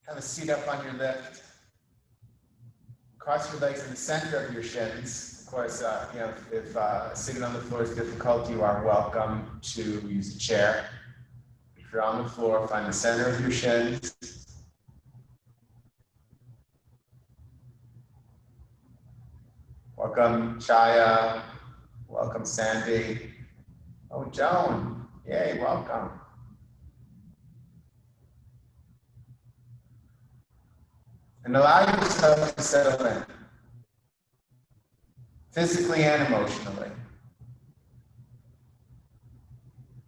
Have a seat up on your lift. Cross your legs in the center of your shins. Of course, if sitting on the floor is difficult, you are welcome to use a chair. If you're on the floor, find the center of your shins. Welcome, Chaya. Welcome, Sandy. Oh, Joan. Yay, welcome. And allow yourself to settle in, physically and emotionally.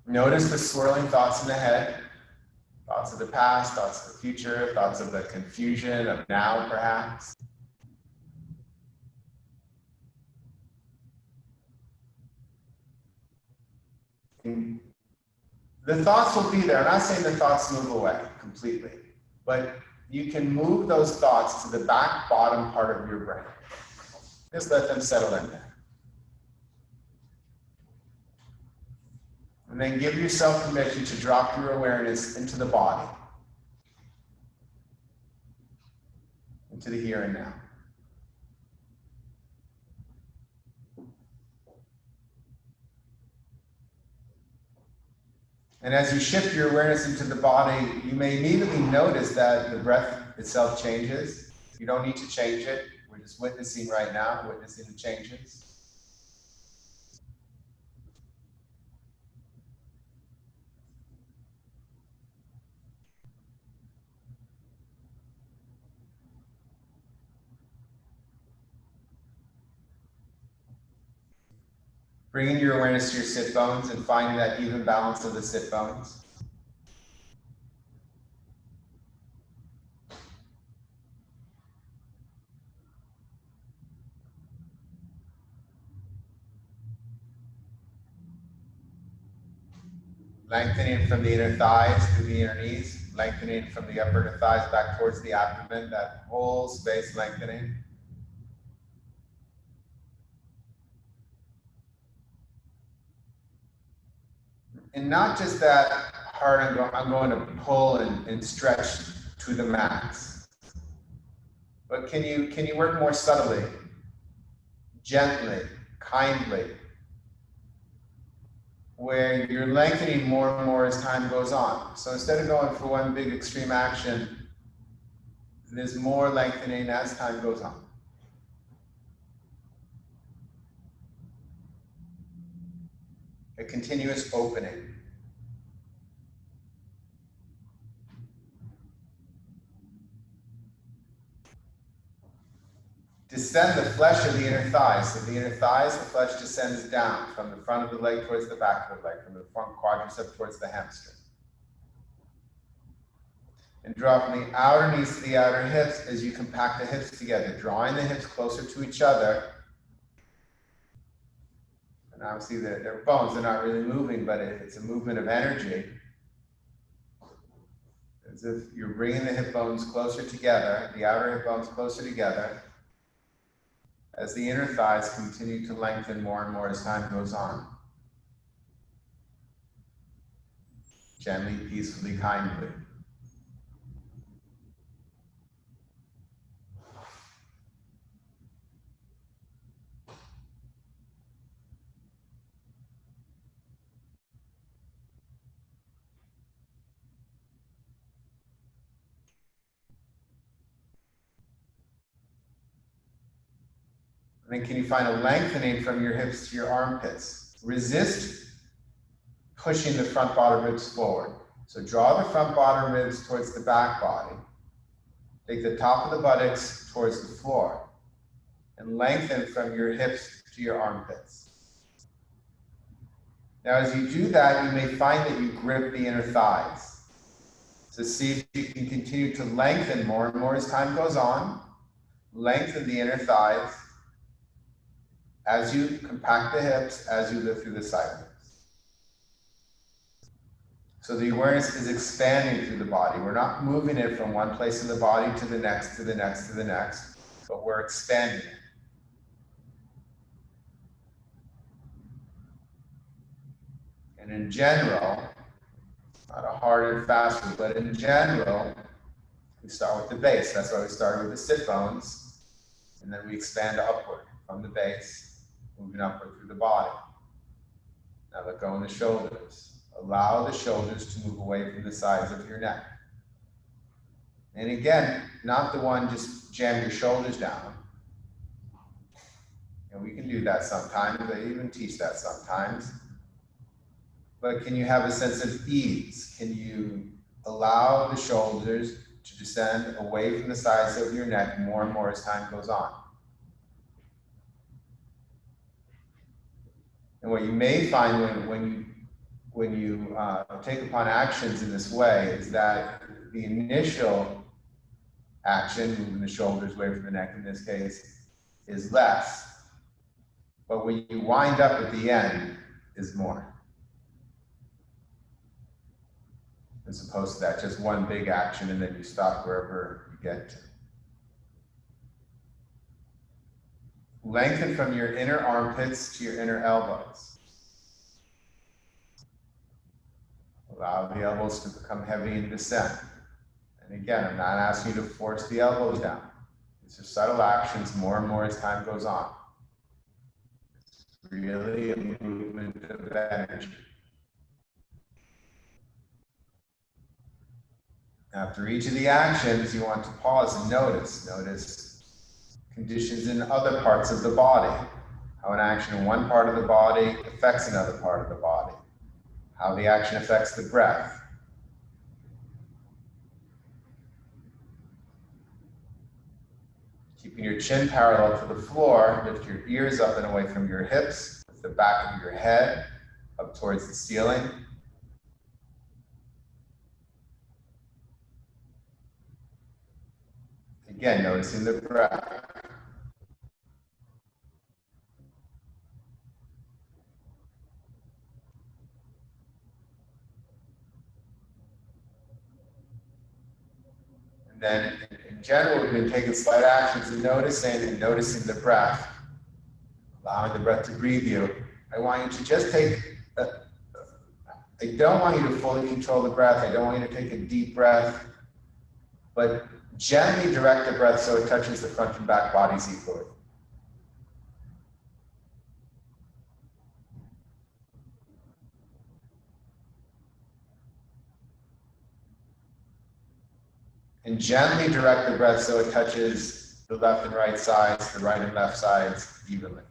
Notice the swirling thoughts in the head, thoughts of the past, thoughts of the future, thoughts of the confusion of now, perhaps. The thoughts will be there. I'm not saying the thoughts move away completely, but you can move those thoughts to the back bottom part of your brain. Just let them settle in there. And then give yourself permission to drop your awareness into the body, into the here and now. And as you shift your awareness into the body, you may immediately notice that the breath itself changes. You don't need to change it. We're just witnessing right now, witnessing the changes. Bringing your awareness to your sit bones and finding that even balance of the sit bones. Lengthening from the inner thighs through the inner knees, lengthening from the upper thighs back towards the abdomen, that whole space lengthening. And not just that hard, I'm going to pull and stretch to the max. But can you work more subtly, gently, kindly, where you're lengthening more and more as time goes on. So instead of going for one big extreme action, there's more lengthening as time goes on. A continuous opening. Descend the flesh of the inner thighs. So the inner thighs, the flesh descends down from the front of the leg towards the back of the leg, from the front quadricep towards the hamstring. And draw from the outer knees to the outer hips as you compact the hips together, drawing the hips closer to each other. And obviously they're bones, they're not really moving, but it's a movement of energy. As if you're bringing the hip bones closer together, the outer hip bones closer together, as the inner thighs continue to lengthen more and more as time goes on. Gently, peacefully, kindly. And then can you find a lengthening from your hips to your armpits? Resist pushing the front bottom ribs forward. So draw the front bottom ribs towards the back body. Take the top of the buttocks towards the floor. And lengthen from your hips to your armpits. Now as you do that, you may find that you grip the inner thighs. So see if you can continue to lengthen more and more as time goes on. Lengthen the inner thighs as you compact the hips, as you lift through the side ribs. So the awareness is expanding through the body. We're not moving it from one place in the body to the next, to the next, to the next, but we're expanding it. And in general, not a hard and fast rule, but in general, We start with the base. That's why we started with the sit bones. And then we expand upward from the base, moving upward through the body. Now let go in the shoulders. Allow the shoulders to move away from the sides of your neck. And again, not the one just jam your shoulders down. And we can do that sometimes. I even teach that sometimes. But can you have a sense of ease? Can you allow the shoulders to descend away from the sides of your neck more and more as time goes on? And what you may find when you take upon actions in this way is that the initial action, moving the shoulders away from the neck in this case, is less. But when you wind up at the end, is more. As opposed to that, just one big action and then you stop wherever you get to. Lengthen from your inner armpits to your inner elbows. Allow the elbows to become heavy and descend. And again, I'm not asking you to force the elbows down. These are subtle actions more and more as time goes on. It's really a movement of energy. After each of the actions, you want to pause and notice. Notice conditions in other parts of the body. How an action in one part of the body affects another part of the body. How the action affects the breath. Keeping your chin parallel to the floor, lift your ears up and away from your hips, with the back of your head up towards the ceiling. Again, noticing the breath. And then, in general, we've been taking slight actions and noticing the breath, allowing the breath to breathe you. I want you to just take, I don't want you to fully control the breath. I don't want you to take a deep breath, but gently direct the breath so it touches the front and back bodies equally. And gently direct the breath so it touches the left and right sides, the right and left sides evenly.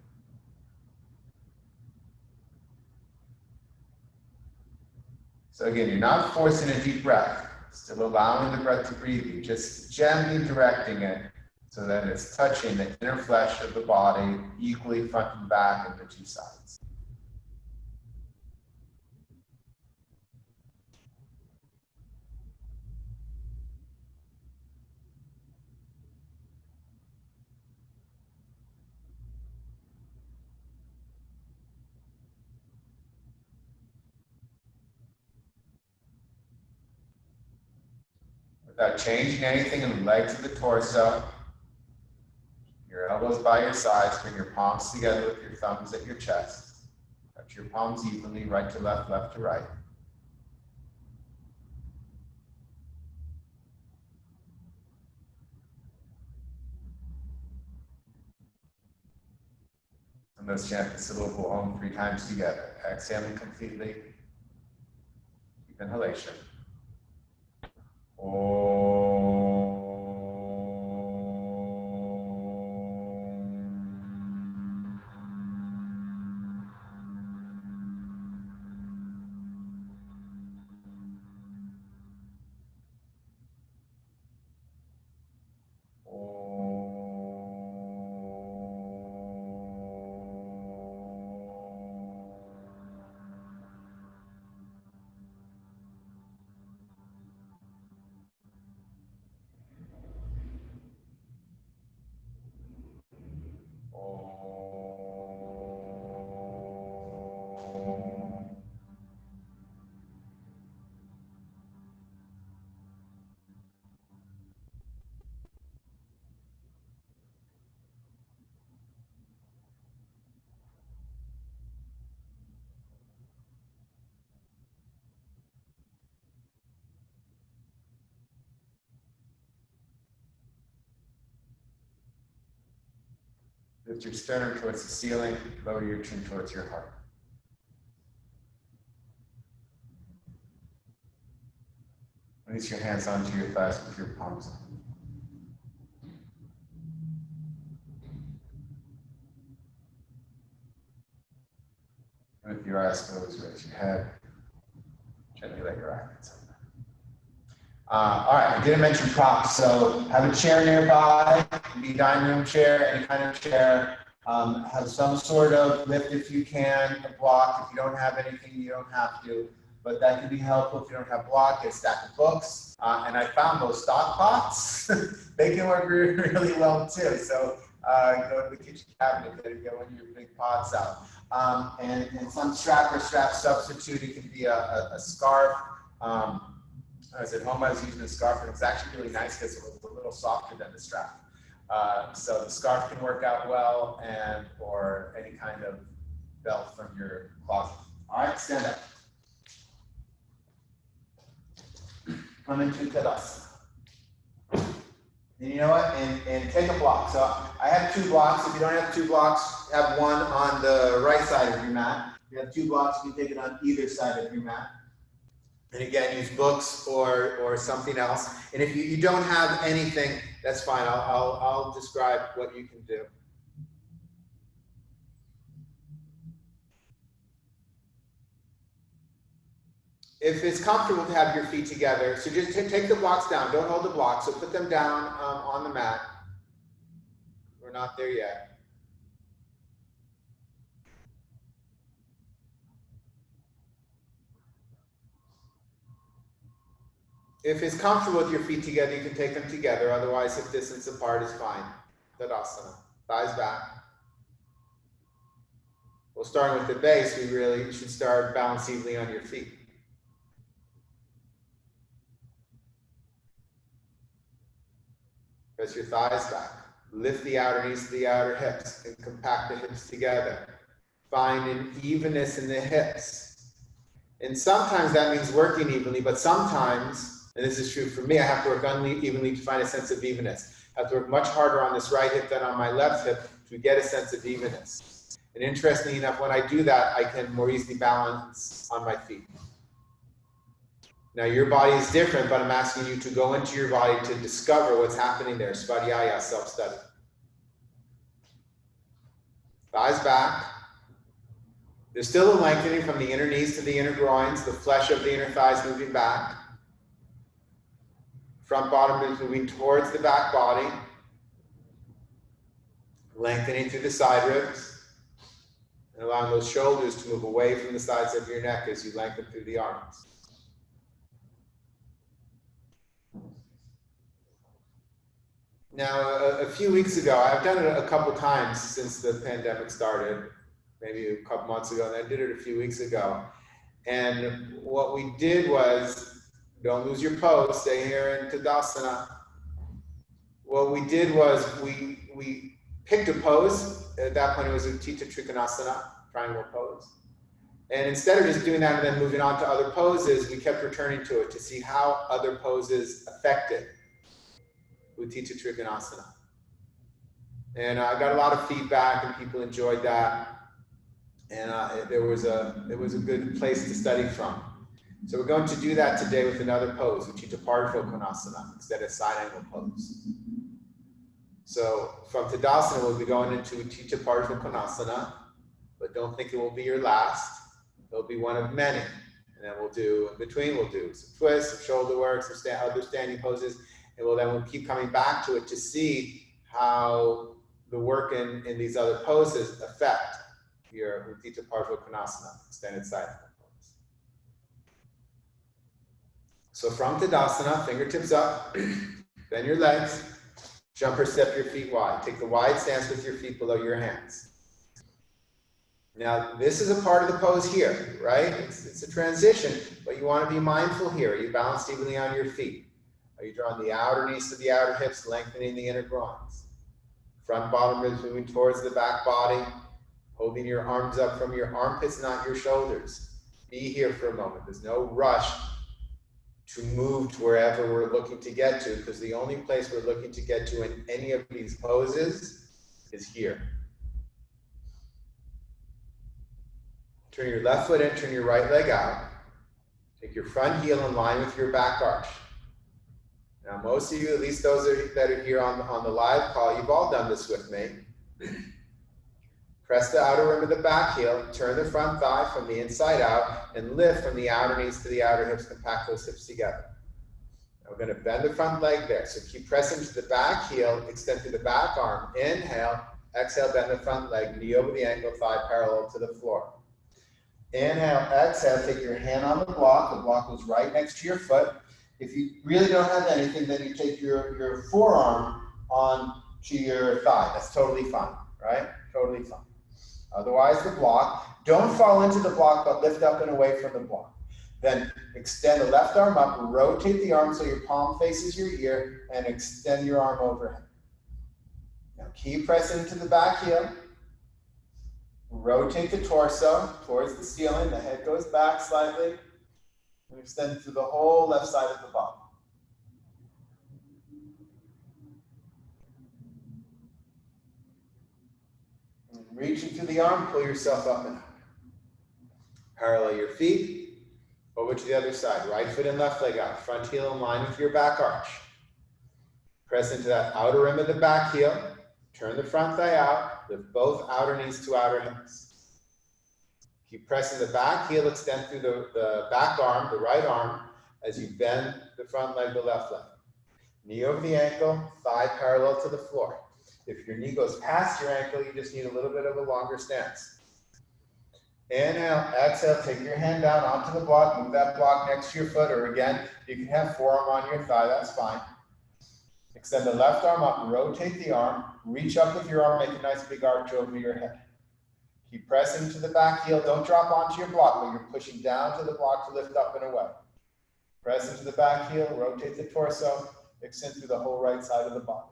So again, you're not forcing a deep breath, still allowing the breath to breathe you, just gently directing it so that it's touching the inner flesh of the body equally front and back and the two sides. Without changing anything in the legs of the torso, your elbows by your sides, bring your palms together with your thumbs at your chest. Touch your palms evenly, right to left, left to right. And let's chant the syllable Om 3 times together. Exhaling completely. Deep inhalation. Lift your sternum towards the ceiling, lower your chin towards your heart. Release your hands onto your thighs with your palms up. With your eyes closed, raise your head. Gently let your eyelids open. All right, I didn't mention props, so have a chair nearby, be a dining room chair, any kind of chair. Have some sort of lift if you can, a block. If you don't have anything, you don't have to, but that can be helpful if you don't have block. Get a stack of books, and I found those stock pots. They can work really well too. So go to the kitchen cabinet, there you go, one of your big pots out. And some strap or strap substitute. It can be a scarf. I was at home, I was using a scarf, and it was actually really nice because it was a little softer than the strap. So the scarf can work out well, and or any kind of belt from your closet. All right, stand up. Come into Tadasana. And you know what? And take a block. So I have 2 blocks. If you don't have 2 blocks, have one on the right side of your mat. If you have 2 blocks, you can take it on either side of your mat. And again, use books or something else. And if you don't have anything, that's fine. I'll describe what you can do. If it's comfortable to have your feet together, so just take the blocks down. Don't hold the blocks. So put them down on the mat. We're not there yet. If it's comfortable with your feet together, you can take them together. Otherwise, if distance apart is fine. Tadasana. Thighs back. Well, starting with the base, we really should start balance evenly on your feet. Press your thighs back. Lift the outer knees to the outer hips and compact the hips together. Find an evenness in the hips. And sometimes that means working evenly, but sometimes, and this is true for me, I have to work unevenly to find a sense of evenness. I have to work much harder on this right hip than on my left hip to get a sense of evenness. And interestingly enough, when I do that, I can more easily balance on my feet. Now your body is different, but I'm asking you to go into your body to discover what's happening there. Svadhyaya, self-study. Thighs back. There's still a lengthening from the inner knees to the inner groins, the flesh of the inner thighs moving back. Front bottom is moving towards the back body. Lengthening through the side ribs. And allowing those shoulders to move away from the sides of your neck as you lengthen through the arms. Now, a few weeks ago, I've done it a couple times since the pandemic started, maybe a couple months ago, and I did it a few weeks ago. And what we did was, don't lose your pose, stay here in Tadasana. What we did was we picked a pose. At that point, it was a Utthita Trikonasana, triangle pose. And instead of just doing that and then moving on to other poses, we kept returning to it to see how other poses affected Utthita Trikonasana. And I got a lot of feedback and people enjoyed that. And it was a good place to study from. So we're going to do that today with another pose, Utthita Konasana, instead of side angle pose. So from Tadasana, we'll be going into Utthita Konasana, but don't think it will be your last. It'll be one of many. And then we'll do, in between, we'll do some twists, some shoulder work, some other standing poses. And we'll keep coming back to it to see how the work in these other poses affect your Utthita Konasana, extended side pose. So from Tadasana, fingertips up, bend your legs, jump or step your feet wide. Take the wide stance with your feet below your hands. Now, this is a part of the pose here, right? It's a transition, but you want to be mindful here. Are you balanced evenly on your feet? Are you drawing the outer knees to the outer hips, lengthening the inner groins? Front bottom ribs moving towards the back body, holding your arms up from your armpits, not your shoulders. Be here for a moment. There's no rush to move to wherever we're looking to get to, because the only place we're looking to get to in any of these poses is here. Turn your left foot in, turn your right leg out. Take your front heel in line with your back arch. Now, most of you, at least those that are here on the live call, you've all done this with me. Press the outer rim of the back heel, turn the front thigh from the inside out, and lift from the outer knees to the outer hips, compact those hips together. Now we're going to bend the front leg there. So keep pressing to the back heel, extend through the back arm. Inhale, exhale, bend the front leg, knee over the ankle, thigh parallel to the floor. Inhale, exhale, take your hand on the block. The block goes right next to your foot. If you really don't have anything, then you take your forearm on to your thigh. That's totally fine, right? Totally fine. Otherwise, the block, don't fall into the block, but lift up and away from the block. Then extend the left arm up, rotate the arm so your palm faces your ear, and extend your arm overhead. Now keep pressing into the back heel. Rotate the torso towards the ceiling. The head goes back slightly. And extend through the whole left side of the body. And reaching through the arm, pull yourself up and out. Parallel your feet. Over to the other side. Right foot and left leg out. Front heel in line with your back arch. Press into that outer rim of the back heel. Turn the front thigh out. Lift both outer knees to outer hips. Keep pressing the back heel, extend through the back arm, the right arm, as you bend the front leg, the left leg. Knee over the ankle, thigh parallel to the floor. If your knee goes past your ankle, you just need a little bit of a longer stance. Inhale, exhale, take your hand down onto the block, move that block next to your foot, or again, you can have forearm on your thigh, that's fine. Extend the left arm up, rotate the arm, reach up with your arm, make a nice big arch over your head. Keep pressing to the back heel. Don't drop onto your block, but you're pushing down to the block to lift up and away. Press into the back heel, rotate the torso, extend through the whole right side of the body.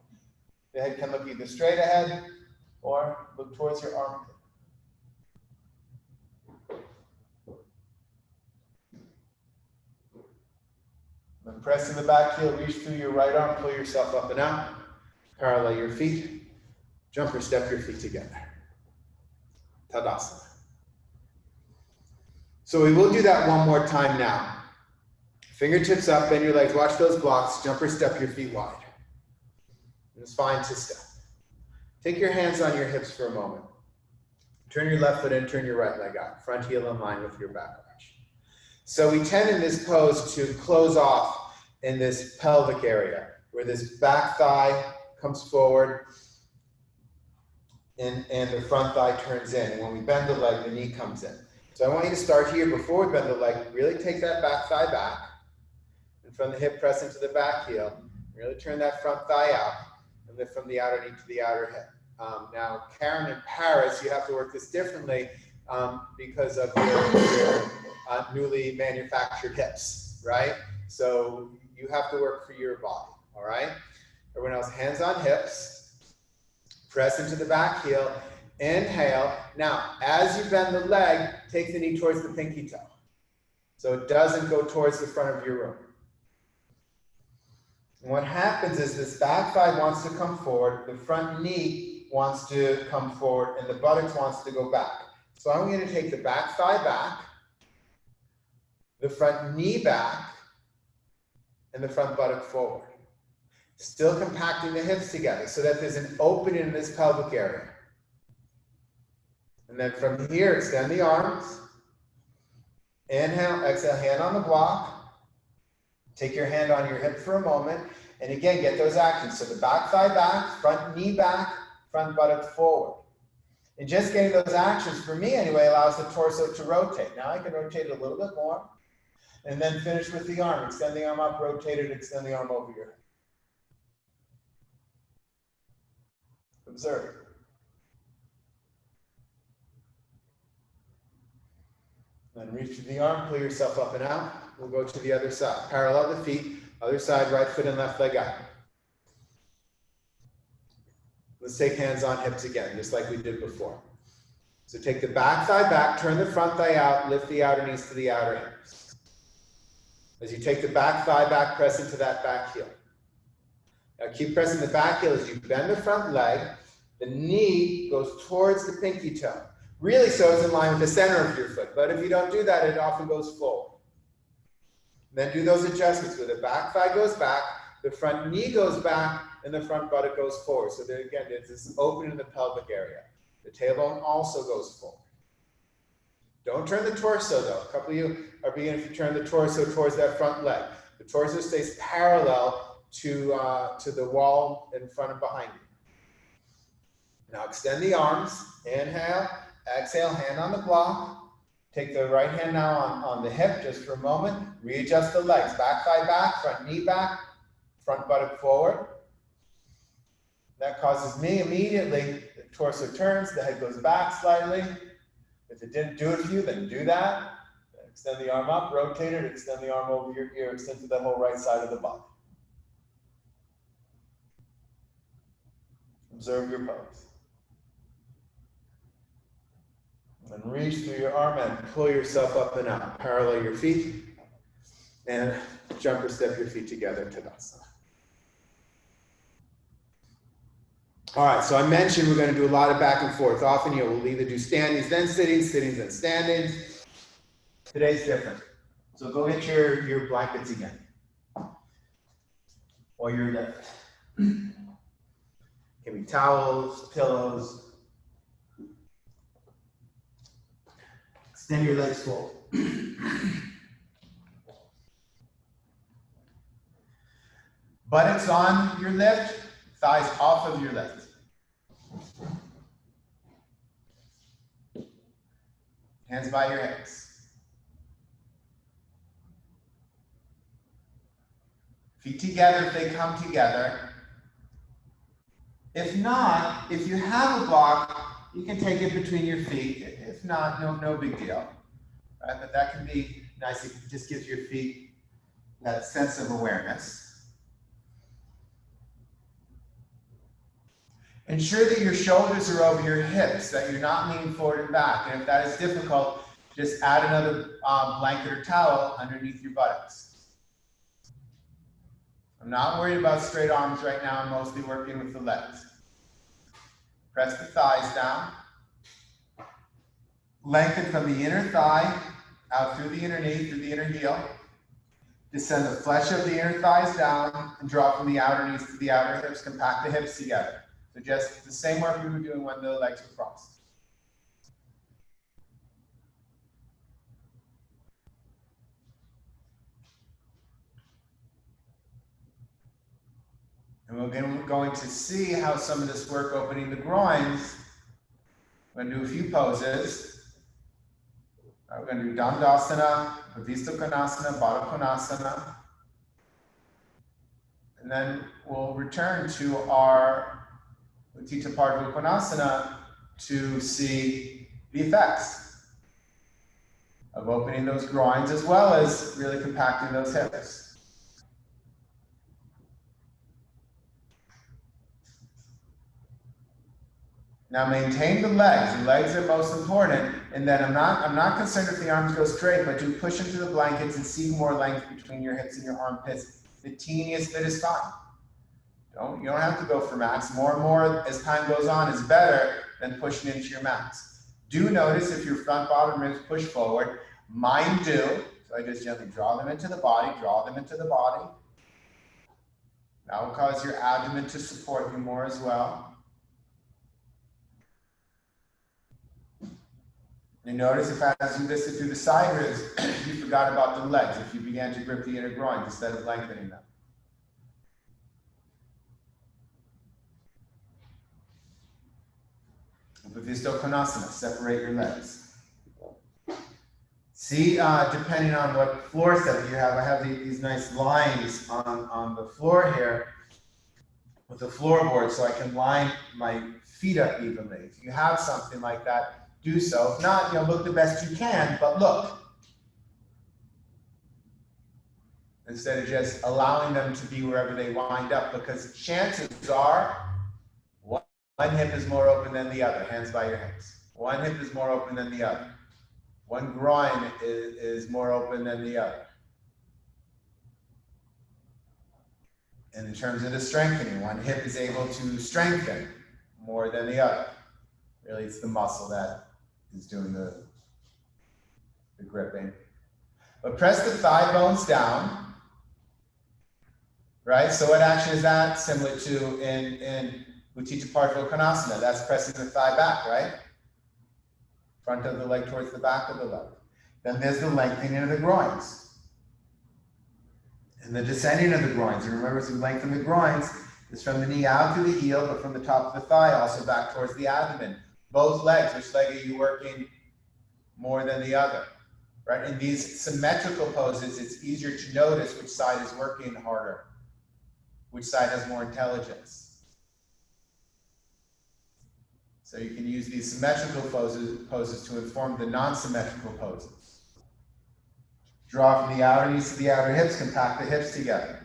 The head can look either straight ahead or look towards your armpit. Then pressing the back heel, reach through your right arm, pull yourself up and out. Parallel your feet. Jump or step your feet together. Tadasana. So we will do that one more time now. Fingertips up, bend your legs, watch those blocks, jump or step your feet wide. It's fine to step. Take your hands on your hips for a moment. Turn your left foot in, turn your right leg out. Front heel in line with your back arch. So we tend in this pose to close off in this pelvic area, where this back thigh comes forward, and the front thigh turns in. And when we bend the leg, the knee comes in. So I want you to start here before we bend the leg. Really take that back thigh back. And from the hip, press into the back heel. Really turn that front thigh out. And lift from the outer knee to the outer hip. Now, Karen and Paris, you have to work this differently because of your newly manufactured hips, right? So you have to work for your body, all right? Everyone else, hands on hips. Press into the back heel, inhale. Now, as you bend the leg, take the knee towards the pinky toe. So it doesn't go towards the front of your room. And what happens is this back thigh wants to come forward, the front knee wants to come forward, and the buttocks wants to go back. So I'm going to take the back thigh back, the front knee back, and the front buttock forward. Still compacting the hips together so that there's an opening in this pelvic area. And then from here, extend the arms. Inhale, exhale, hand on the block. Take your hand on your hip for a moment. And again, get those actions. So the back thigh back, front knee back, front buttock forward. And just getting those actions, for me anyway, allows the torso to rotate. Now I can rotate it a little bit more. And then finish with the arm. Extend the arm up, rotate it, extend the arm over your head. Observe. Then reach to the arm, pull yourself up and out. We'll go to the other side. Parallel the feet, other side, right foot and left leg out. Let's take hands on hips again, just like we did before. So take the back thigh back, turn the front thigh out, lift the outer knees to the outer hips. As you take the back thigh back, press into that back heel. Now keep pressing the back heel as you bend the front leg. The knee goes towards the pinky toe. Really so it's in line with the center of your foot. But if you don't do that, it often goes forward. Then do those adjustments where the back thigh goes back, the front knee goes back, and the front buttock goes forward. So there again, there's this opening in the pelvic area. The tailbone also goes forward. Don't turn the torso though. A couple of you are beginning to turn the torso towards that front leg. The torso stays parallel to the wall in front and behind you. Now extend the arms. Inhale, exhale, hand on the block. Take the right hand now on the hip just for a moment. Readjust the legs. Back thigh back, front knee back, front buttock forward. That causes me immediately, the torso turns, the head goes back slightly. If it didn't do it for you, then do that. Extend the arm up, rotate it, extend the arm over your ear, extend to the whole right side of the body. Observe your pose. And reach through your arm and pull yourself up and out. Parallel your feet and jump or step your feet together to Tadasana. All right, so I mentioned we're going to do a lot of back and forth. Often we'll either do standings, then sittings, sittings, then standings. Today's different. So go get your blankets again. Or your lift. Can be towels, pillows. Extend your legs forward. Buttocks on your lift, thighs off of your lift. Hands by your hips. Feet together if they come together. If not, if you have a block, you can take it between your feet. If not, no big deal. Right? But that can be nice. It just gives your feet that sense of awareness. Ensure that your shoulders are over your hips, that you're not leaning forward and back. And if that is difficult, just add another blanket or towel underneath your buttocks. I'm not worried about straight arms right now. I'm mostly working with the legs. Press the thighs down. Lengthen from the inner thigh out through the inner knee, through the inner heel. Descend the flesh of the inner thighs down and drop from the outer knees to the outer hips. Compact the hips together. So just the same work we were doing when the legs were crossed. And we're going to see how some of this work opening the groins. We're going to do a few poses. We're going to do Dandasana, Bhavista Konasana, Baddha Konasana. And then we'll return to our Utthita Pardha Konasana to see the effects of opening those groins as well as really compacting those hips. Now maintain the legs. The legs are most important. And then I'm not concerned if the arms go straight, but do push into the blankets and see more length between your hips and your armpits. The teeniest bit is fine. You don't have to go for max. More and more as time goes on is better than pushing into your max. Do notice if your front bottom ribs push forward. Mine do. So I just gently draw them into the body, draw them into the body. That will cause your abdomen to support you more as well. And notice if as you listen through the side ribs, you forgot about the legs, if you began to grip the inner groins instead of lengthening them. Bhavista Konasana, separate your legs. See, depending on what floor set you have, I have these nice lines on the floor here with the floorboard so I can line my feet up evenly. If you have something like that, do so. If not, look the best you can, but look. Instead of just allowing them to be wherever they wind up, because chances are one hip is more open than the other. Hands by your hips. One hip is more open than the other. One groin is more open than the other. And in terms of the strengthening, one hip is able to strengthen more than the other. Really, it's the muscle that is doing the gripping. But press the thigh bones down, right? So what action is that? Similar to in Utthita Partha Konasana, that's pressing the thigh back, right? Front of the leg towards the back of the leg. Then there's the lengthening of the groins. And the descending of the groins. And remember, as we lengthen the groins, it's from the knee out to the heel, but from the top of the thigh, also back towards the abdomen. Both legs, which leg are you working more than the other? Right? In these symmetrical poses, it's easier to notice which side is working harder, which side has more intelligence. So you can use these symmetrical poses to inform the non-symmetrical poses. Draw from the outer knees to the outer hips, compact the hips together.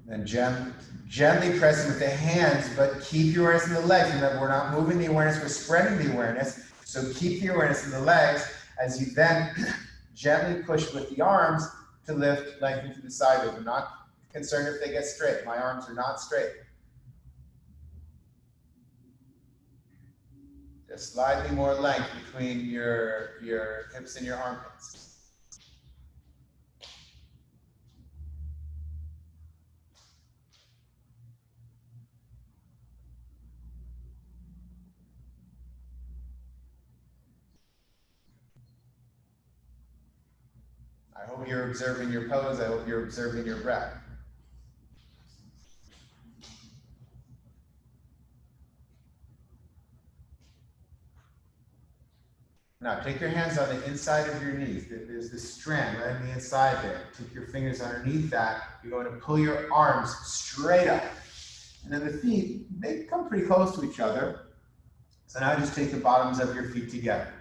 And gently pressing with the hands, but keep your awareness in the legs. Remember, we're not moving the awareness, we're spreading the awareness. So keep the awareness in the legs as you then gently push with the arms to lift, lengthen to the side. I'm not concerned if they get straight. My arms are not straight. Just slightly more length between your hips and your armpits. I hope you're observing your pose. I hope you're observing your breath. Now, take your hands on the inside of your knees. There's this strand right on the inside there. Take your fingers underneath that. You're going to pull your arms straight up. And then the feet, they come pretty close to each other. So now just take the bottoms of your feet together.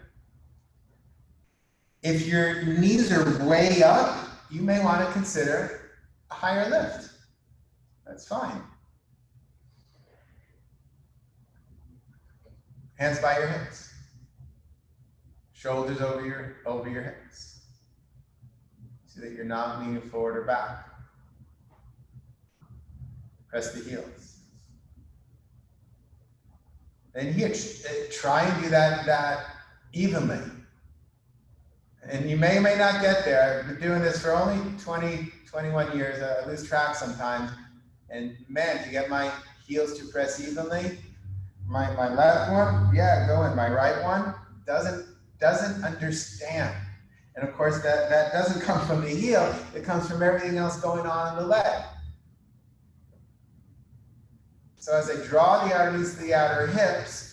If your knees are way up, you may want to consider a higher lift. That's fine. Hands by your hips. Shoulders over your hips. So that you're not leaning forward or back. Press the heels. And here, try and do that evenly. And you may or may not get there. I've been doing this for only 20, 21 years. I lose track sometimes. And man, to get my heels to press evenly, my left one, yeah, go in. My right one doesn't understand. And of course, that doesn't come from the heel. It comes from everything else going on in the leg. So as I draw the outer knees to the outer hips,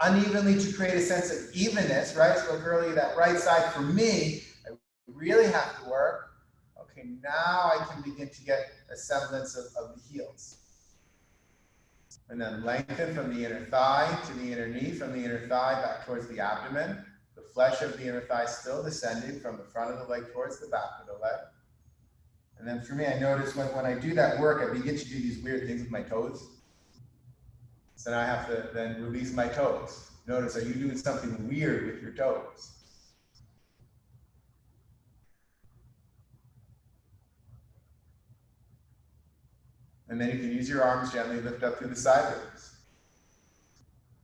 unevenly to create a sense of evenness, right? I spoke earlier, that right side for me, I really have to work. Okay, now I can begin to get a semblance of the heels. And then lengthen from the inner thigh to the inner knee, from the inner thigh back towards the abdomen. The flesh of the inner thigh still descending from the front of the leg towards the back of the leg. And then for me, I notice when I do that work, I begin to do these weird things with my toes. So now I have to then release my toes. Notice, are you doing something weird with your toes? And then you can use your arms gently, lift up through the side ribs.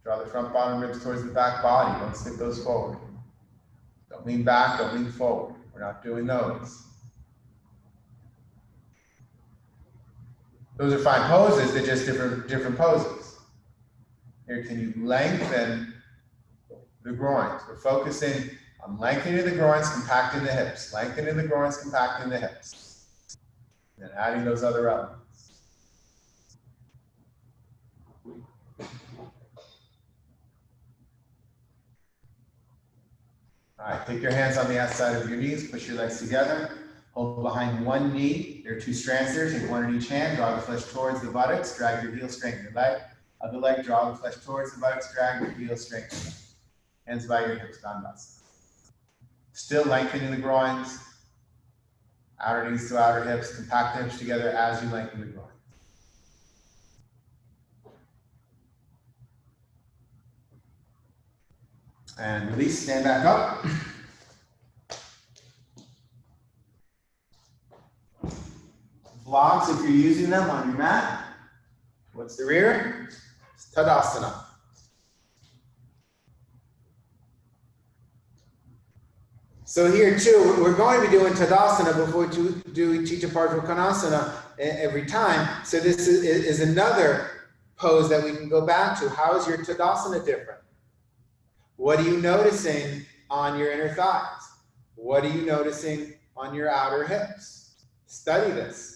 Draw the front bottom ribs towards the back body. Don't stick those forward. Don't lean back, don't lean forward. We're not doing those. Those are fine poses, they're just different poses. Here, can you lengthen the groins? We're focusing on lengthening the groins, compacting the hips. Lengthening the groins, compacting the hips. And then adding those other elements. All right, take your hands on the outside of your knees, push your legs together. Hold behind one knee. There are two strands there. Take one in each hand. Draw the flesh towards the buttocks. Drag your heel, straighten your leg. Other leg, draw the flesh towards the buttocks. Drag your heel, straighten your leg. Hands by your hips, Dandasana. Still lengthening the groins. Outer knees to outer hips. Compact the hips together as you lengthen the groins. And release, stand back up. Blocks, if you're using them on your mat, Towards the rear. Tadasana. So here too, we're going to be doing Tadasana before we do Chitta Konasana every time. So this is another pose that we can go back to. How is your Tadasana different? What are you noticing on your inner thighs? What are you noticing on your outer hips? Study this.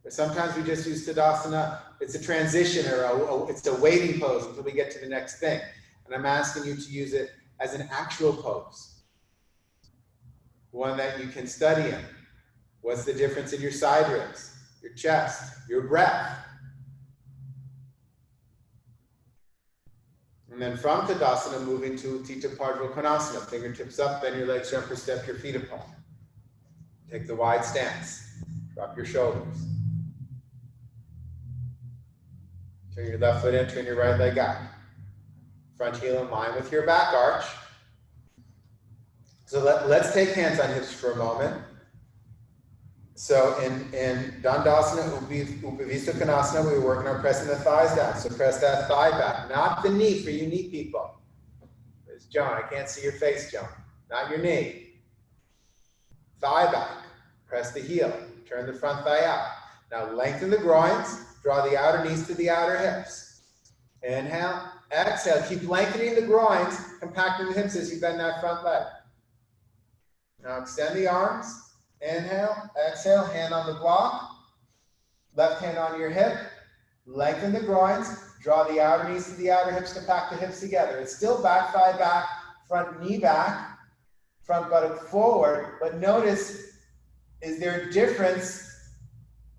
But sometimes we just use Tadasana. It's a transition or it's a waiting pose until we get to the next thing. And I'm asking you to use it as an actual pose. One that you can study in. What's the difference in your side ribs, your chest, your breath? And then from Tadasana, moving to Utthita Konasana. Fingertips up, bend your legs, jump or step your feet apart. Take the wide stance. Drop your shoulders. Turn your left foot in, turn your right leg out. Front heel in line with your back arch. So let's take hands on hips for a moment. So in Dandasana, Upavista Konasana, we were working on pressing the thighs down. So press that thigh back, not the knee for you knee people. There's John, I can't see your face, John. Not your knee. Thigh back, press the heel, turn the front thigh out. Now lengthen the groins, draw the outer knees to the outer hips. Inhale, exhale, keep lengthening the groins, compacting the hips as you bend that front leg. Now extend the arms, inhale, exhale, hand on the block, left hand on your hip, lengthen the groins, draw the outer knees to the outer hips, compact the hips together. It's still back thigh back, front knee back, front buttock forward, but notice, is there a difference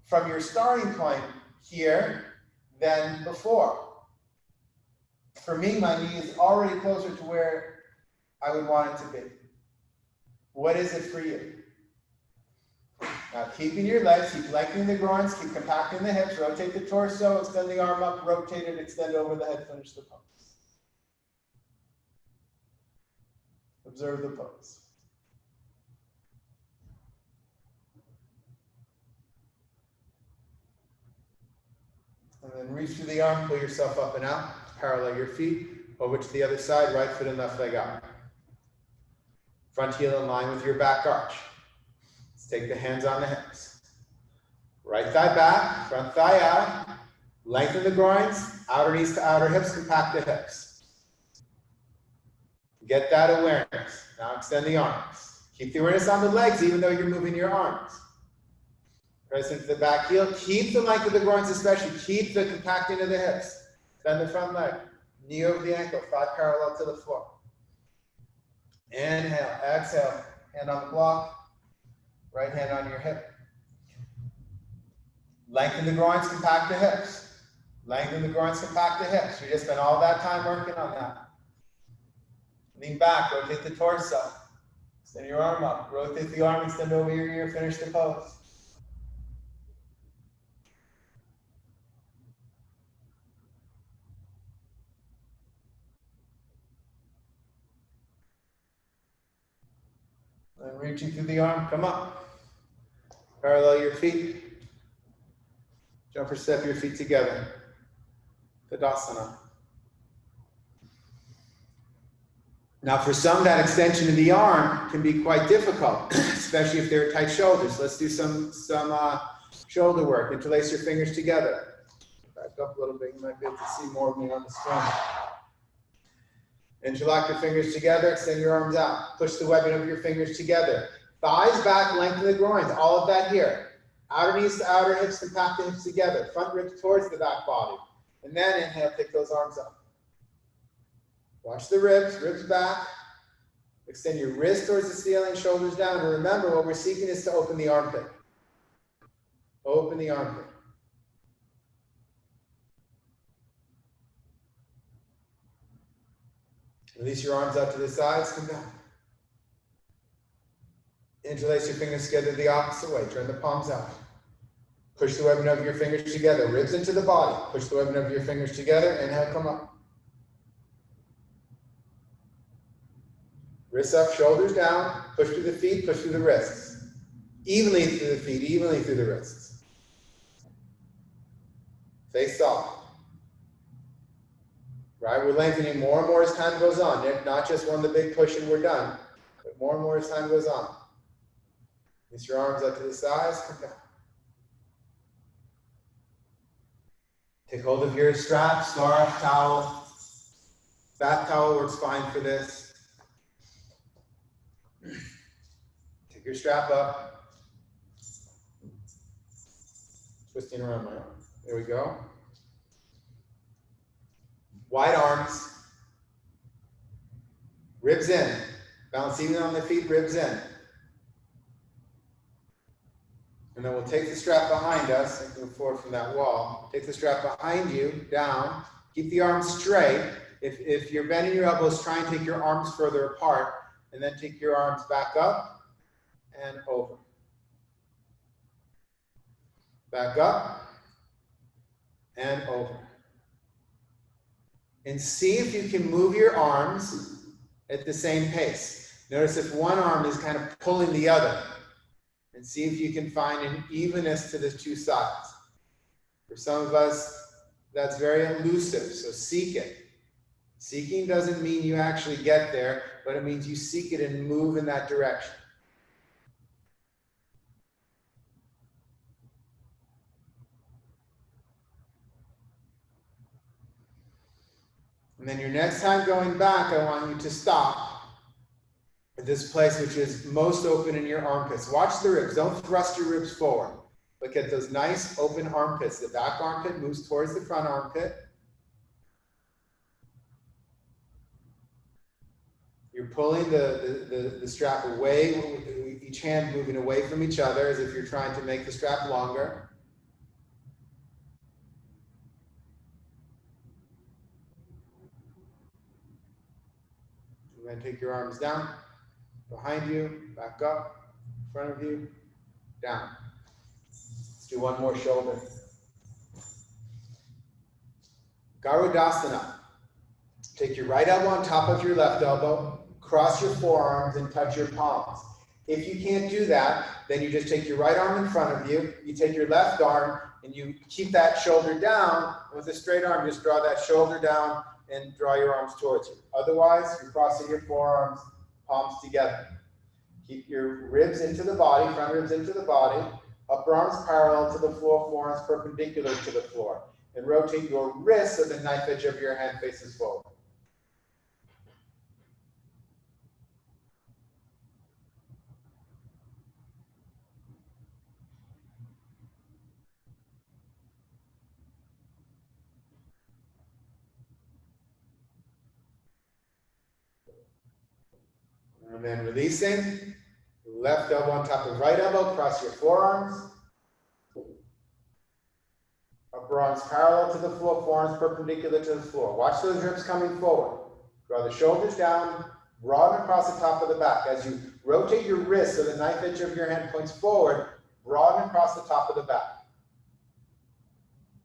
from your starting point here than before? For me, my knee is already closer to where I would want it to be. What is it for you? Now, keeping your legs, keep lengthening the groins, keep compacting the hips, rotate the torso, extend the arm up, rotate it, extend over the head, finish the pose. Observe the pose. And then reach through the arm, pull yourself up and out, parallel your feet, over to the other side, right foot and left leg out. Front heel in line with your back arch. Let's take the hands on the hips. Right thigh back, front thigh out. Lengthen the groins, outer knees to outer hips, compact the hips. Get that awareness. Now extend the arms. Keep the awareness on the legs even though you're moving your arms. Press into the back heel. Keep the length of the groins especially. Keep the compacting of the hips. Bend the front leg. Knee over the ankle, thigh parallel to the floor. Inhale, exhale, hand on the block, right hand on your hip. Lengthen the groins, compact the hips. Lengthen the groins, compact the hips. You just spent all that time working on that. Lean back, rotate the torso. Extend your arm up, rotate the arm, extend over your ear, finish the pose. And reaching through the arm, come up. Parallel your feet. Jump or step your feet together. Tadasana. Now for some, that extension of the arm can be quite difficult, especially if they're tight shoulders. Let's do some shoulder work. Interlace your fingers together. Back up a little bit, you might be able to see more of me on the screen. Interlock your fingers together, extend your arms out. Push the webbing of your fingers together. Thighs back, lengthen the groins, all of that here. Outer knees to outer hips, compact the hips together. Front ribs towards the back body. And then inhale, pick those arms up. Watch the ribs, ribs back. Extend your wrist towards the ceiling, shoulders down. And remember, what we're seeking is to open the armpit. Open the armpit. Release your arms out to the sides, come down. Interlace your fingers together the opposite way. Turn the palms out. Push the webbing of your fingers together. Ribs into the body. Push the webbing of your fingers together. Inhale, come up. Wrists up, shoulders down. Push through the feet, push through the wrists. Evenly through the feet, evenly through the wrists. Face soft. right? We're lengthening more and more as time goes on. Not just one the big push and we're done, but more and more as time goes on. Reach your arms up to the sides, come down. Take hold of your strap, scarf, towel. Bath towel works fine for this. Take your strap up. Twisting around my arm. There we go. Wide arms. Ribs in. Balance even on the feet, ribs in. And then we'll take the strap behind us and move forward from that wall. Take the strap behind you, down. Keep the arms straight. If you're bending your elbows, try and take your arms further apart. And then take your arms back up and over. Back up and over. And see if you can move your arms at the same pace. Notice if one arm is kind of pulling the other. And see if you can find an evenness to the two sides. For some of us, that's very elusive, so seek it. Seeking doesn't mean you actually get there, but it means you seek it and move in that direction. And then your next time going back, I want you to stop at this place which is most open in your armpits. Watch the ribs. Don't thrust your ribs forward. Look at those nice open armpits. The back armpit moves towards the front armpit. You're pulling the strap away, each hand moving away from each other as if you're trying to make the strap longer. And then take your arms down, behind you, back up, in front of you, down. Let's do one more shoulder. Garudasana. Take your right elbow on top of your left elbow, cross your forearms and touch your palms. If you can't do that, then you just take your right arm in front of you, you take your left arm and you keep that shoulder down. With a straight arm, just draw that shoulder down and draw your arms towards you. Otherwise, you're crossing your forearms, palms together. Keep your ribs into the body, front ribs into the body, upper arms parallel to the floor, forearms perpendicular to the floor. And rotate your wrists so the knife edge of your hand faces forward. And then releasing, left elbow on top of right elbow, cross your forearms. Upper arms parallel to the floor, forearms perpendicular to the floor. Watch those ribs coming forward. Draw the shoulders down, broaden across the top of the back. As you rotate your wrist so the knife edge of your hand points forward, broaden across the top of the back.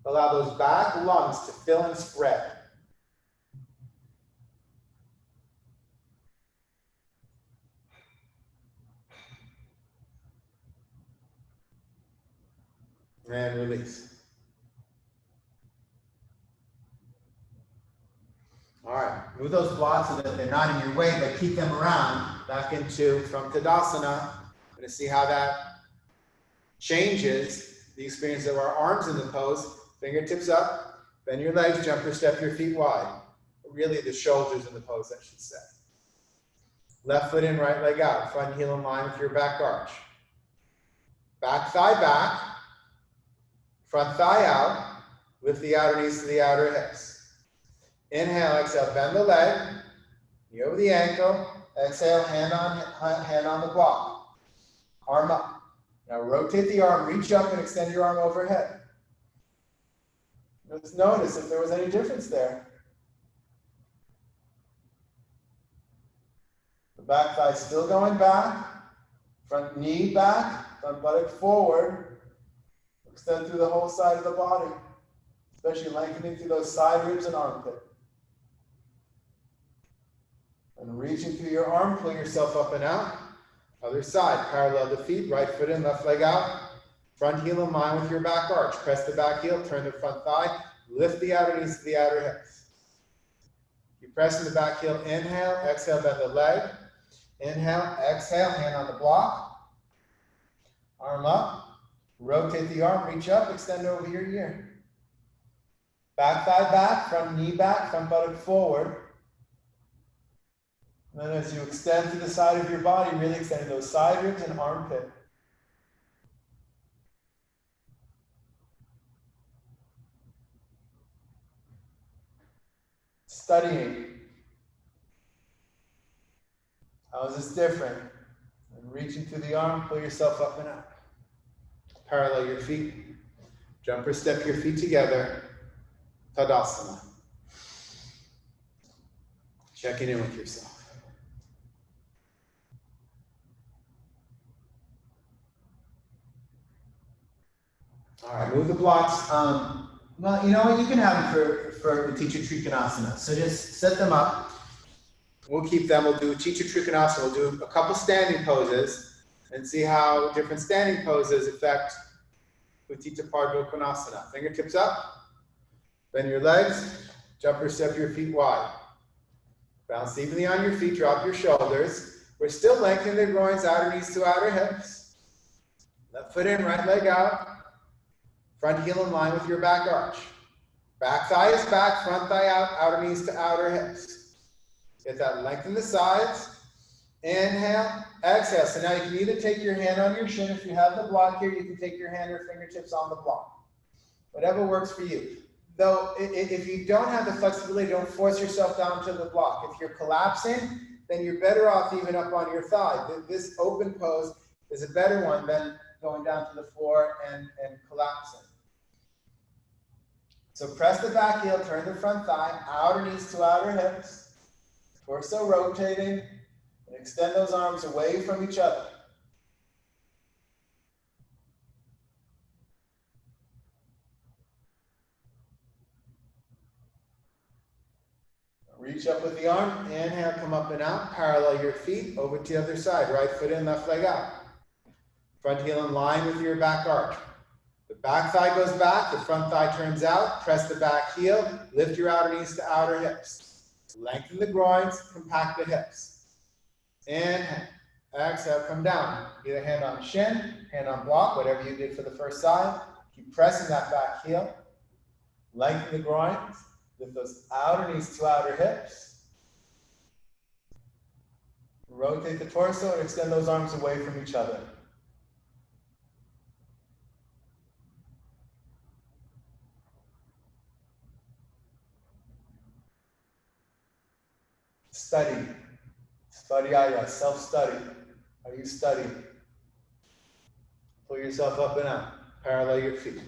Allow those back lungs to fill and spread. And release. All right, move those blocks so that they're not in your way, but keep them around back from Tadasana. I'm going to see how that changes the experience of our arms in the pose. Fingertips up, bend your legs, jumper step your feet wide. Really the shoulders in the pose, I should say. Left foot in, right leg out, front heel in line with your back arch. Back thigh back, front thigh out, lift the outer knees to the outer hips. Inhale, exhale, bend the leg, knee over the ankle. Exhale, hand on the block. Arm up. Now rotate the arm, reach up and extend your arm overhead. Let's notice if there was any difference there. The back thigh still going back, front knee back, front buttock forward. Extend through the whole side of the body, especially lengthening through those side ribs and armpit. And reaching through your arm, pull yourself up and out. Other side, parallel the feet, right foot in, left leg out. Front heel in line with your back arch. Press the back heel, turn the front thigh, lift the outer knees to the outer hips. Keep pressing the back heel. Inhale, exhale, bend the leg. Inhale, exhale, hand on the block. Arm up. Rotate the arm, reach up, extend over your ear. Back thigh back, front knee back, front buttock forward. And then as you extend to the side of your body, really extending those side ribs and armpit. Studying. How is this different? And reaching through the arm, pull yourself up and out. Parallel your feet. Jump or step your feet together. Tadasana. Checking in with yourself. All right, move the blocks. Well, you know what? You can have them for the Teacher Trikonasana. So just set them up. We'll keep them. We'll do Teacher Trikonasana. We'll do a couple standing poses and see how different standing poses affect Utthita Pardha Konasana. Fingertips up. Bend your legs. Jump or step your feet wide. Bounce evenly on your feet. Drop your shoulders. We're still lengthening the groins, outer knees to outer hips. Left foot in, right leg out. Front heel in line with your back arch. Back thigh is back, front thigh out, outer knees to outer hips. Get that length in the sides. Inhale, exhale. So now you can either take your hand on your shin. If you have the block here, you can take your hand or fingertips on the block. Whatever works for you. Though, if you don't have the flexibility, don't force yourself down to the block. If you're collapsing, then you're better off even up on your thigh. This open pose is a better one than going down to the floor and collapsing. So press the back heel, turn the front thigh, outer knees to outer hips, torso rotating, and extend those arms away from each other. Reach up with the arm, inhale, come up and out, parallel your feet, over to the other side, right foot in, left leg out. Front heel in line with your back arch. The back thigh goes back, the front thigh turns out, press the back heel, lift your outer knees to outer hips. Lengthen the groins, compact the hips. Inhale, exhale, come down. Either hand on shin, hand on block, whatever you did for the first side. Keep pressing that back heel. Lengthen the groins, lift those outer knees to outer hips. Rotate the torso and extend those arms away from each other. Study. Svadhyaya, self-study. Are you studying? Pull yourself up and out. Parallel your feet.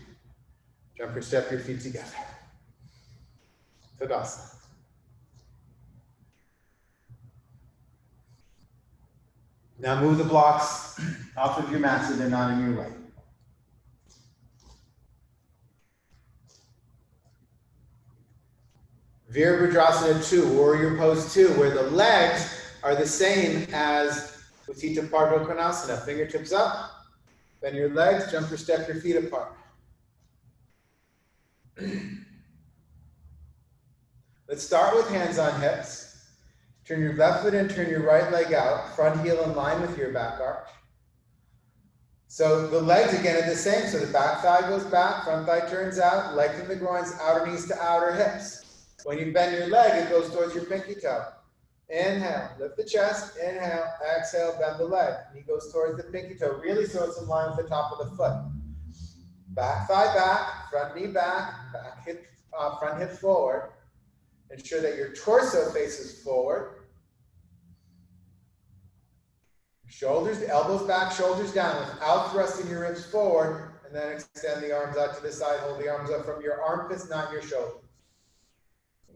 Jump or step your feet together. Tadasana. Now move the blocks off of your mat so they're not in your way. Virabhadrasana 2, Warrior Pose 2, where the legs are the same as Utthita Pardha Konasana. Fingertips up, bend your legs, jump or step your feet apart. Let's start with hands on hips. Turn your left foot in, turn your right leg out, front heel in line with your back arch. So the legs again are the same. So the back thigh goes back, front thigh turns out, lengthen the groins, outer knees to outer hips. When you bend your leg, it goes towards your pinky toe. Inhale, lift the chest, inhale, exhale, bend the leg. Knee goes towards the pinky toe, really so it's in line with the top of the foot. Back thigh back, front knee back, hip, front hip forward. Ensure that your torso faces forward. Shoulders, elbows back, shoulders down without thrusting your ribs forward. And then extend the arms out to the side. Hold the arms up from your armpits, not your shoulders.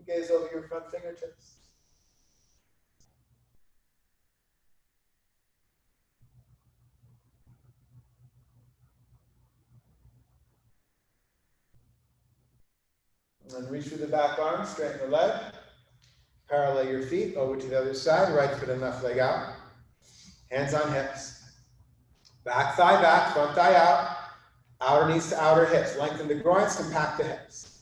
Gaze over your front fingertips. And then reach through the back arm, straighten the leg. Parallel your feet over to the other side, right foot and left leg out. Hands on hips. Back thigh back, front thigh out. Outer knees to outer hips. Lengthen the groins, compact the hips.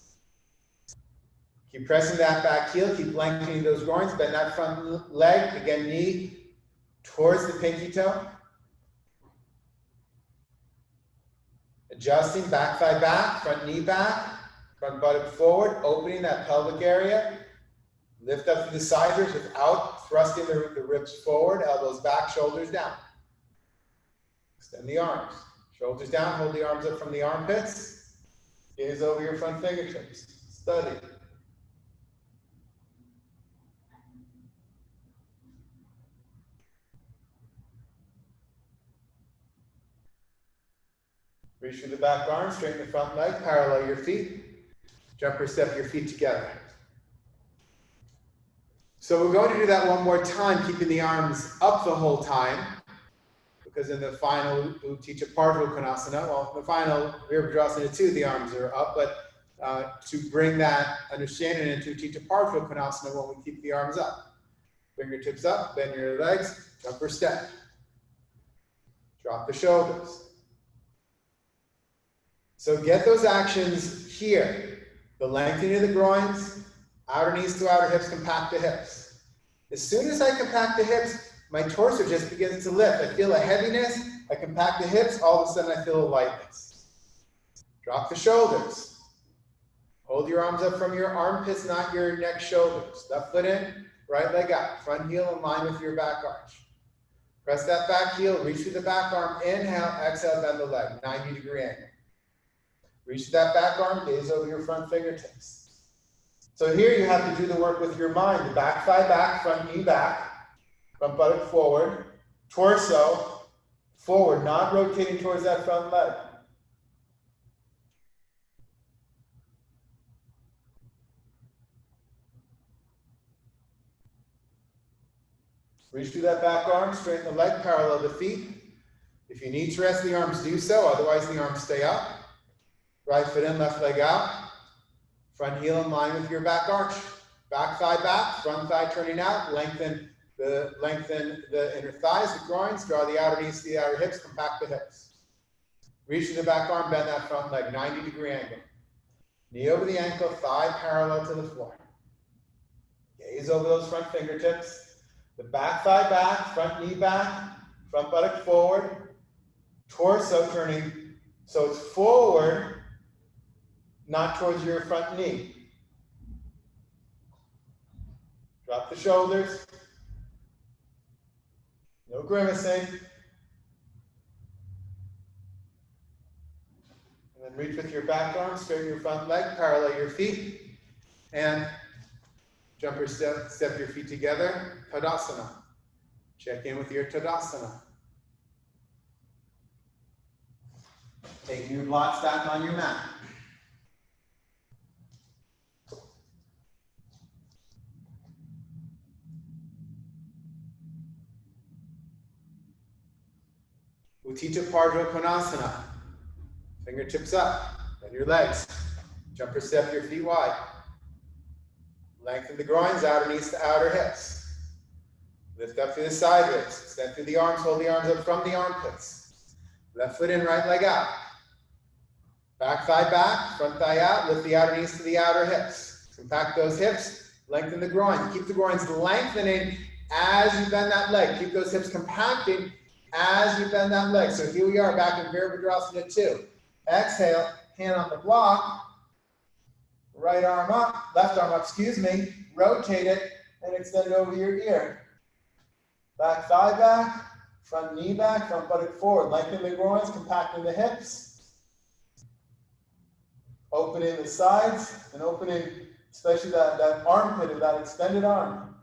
Keep pressing that back heel, keep lengthening those groins, bend that front leg, again, knee towards the pinky toe. Adjusting, back thigh back, front knee back, front buttock forward, opening that pelvic area. Lift up through the side ribs without thrusting the ribs forward, elbows back, shoulders down. Extend the arms. Shoulders down, hold the arms up from the armpits. Gaze over your front fingertips. Study. Reach through the back arm, straighten the front leg, parallel your feet. Jumper step your feet together. So we're going to do that one more time, keeping the arms up the whole time. Because in the final Utthita Parva Konasana, well, in the final Virabhadrasana 2, the arms are up, but to bring that understanding into Utthita Parva Konasana when we keep the arms up. Fingertips up, bend your legs, jumper step. Drop the shoulders. So get those actions here. The lengthening of the groins, outer knees to outer hips, compact the hips. As soon as I compact the hips, my torso just begins to lift. I feel a heaviness. I compact the hips. All of a sudden, I feel a lightness. Drop the shoulders. Hold your arms up from your armpits, not your neck, shoulders. Left foot in, right leg out. Front heel in line with your back arch. Press that back heel. Reach through the back arm. Inhale, exhale, bend the leg. 90-degree angle. Reach that back arm. Gaze over your front fingertips. So here you have to do the work with your mind. The back thigh back, front knee back. Front buttock forward, torso forward, not rotating towards that front leg. Reach through that back arm, straighten the leg, parallel the feet. If you need to rest the arms, do so. Otherwise, the arms stay up. Right foot in, left leg out. Front heel in line with your back arch. Back thigh back, front thigh turning out, lengthen the inner thighs, the groins, draw the outer knees to the outer hips, compact the hips. Reach to the back arm, bend that front leg, 90-degree angle. Knee over the ankle, thigh parallel to the floor. Gaze over those front fingertips. The back thigh back, front knee back, front buttock forward, torso turning, so it's forward, not towards your front knee. Drop the shoulders. No grimacing. And then reach with your back arm, straighten your front leg, parallel your feet, and jumper step your feet together, Tadasana. Check in with your Tadasana. Taking your blocks back on your mat. Utthita Parva Konasana. Fingertips up, bend your legs. Jumper step your feet wide. Lengthen the groins, outer knees to outer hips. Lift up through the side ribs. Extend through the arms, hold the arms up from the armpits. Left foot in, right leg out. Back thigh back, front thigh out. Lift the outer knees to the outer hips. Compact those hips, lengthen the groins. Keep the groins lengthening as you bend that leg. Keep those hips compacting as you bend that leg. So here we are back in Virabhadrasana 2. Exhale, hand on the block. Right arm up, left arm up, excuse me. Rotate it and extend it over your ear. Back thigh back, front knee back, front buttock forward. Lengthen the groins, compacting the hips. Opening the sides and opening, especially that armpit of that extended arm.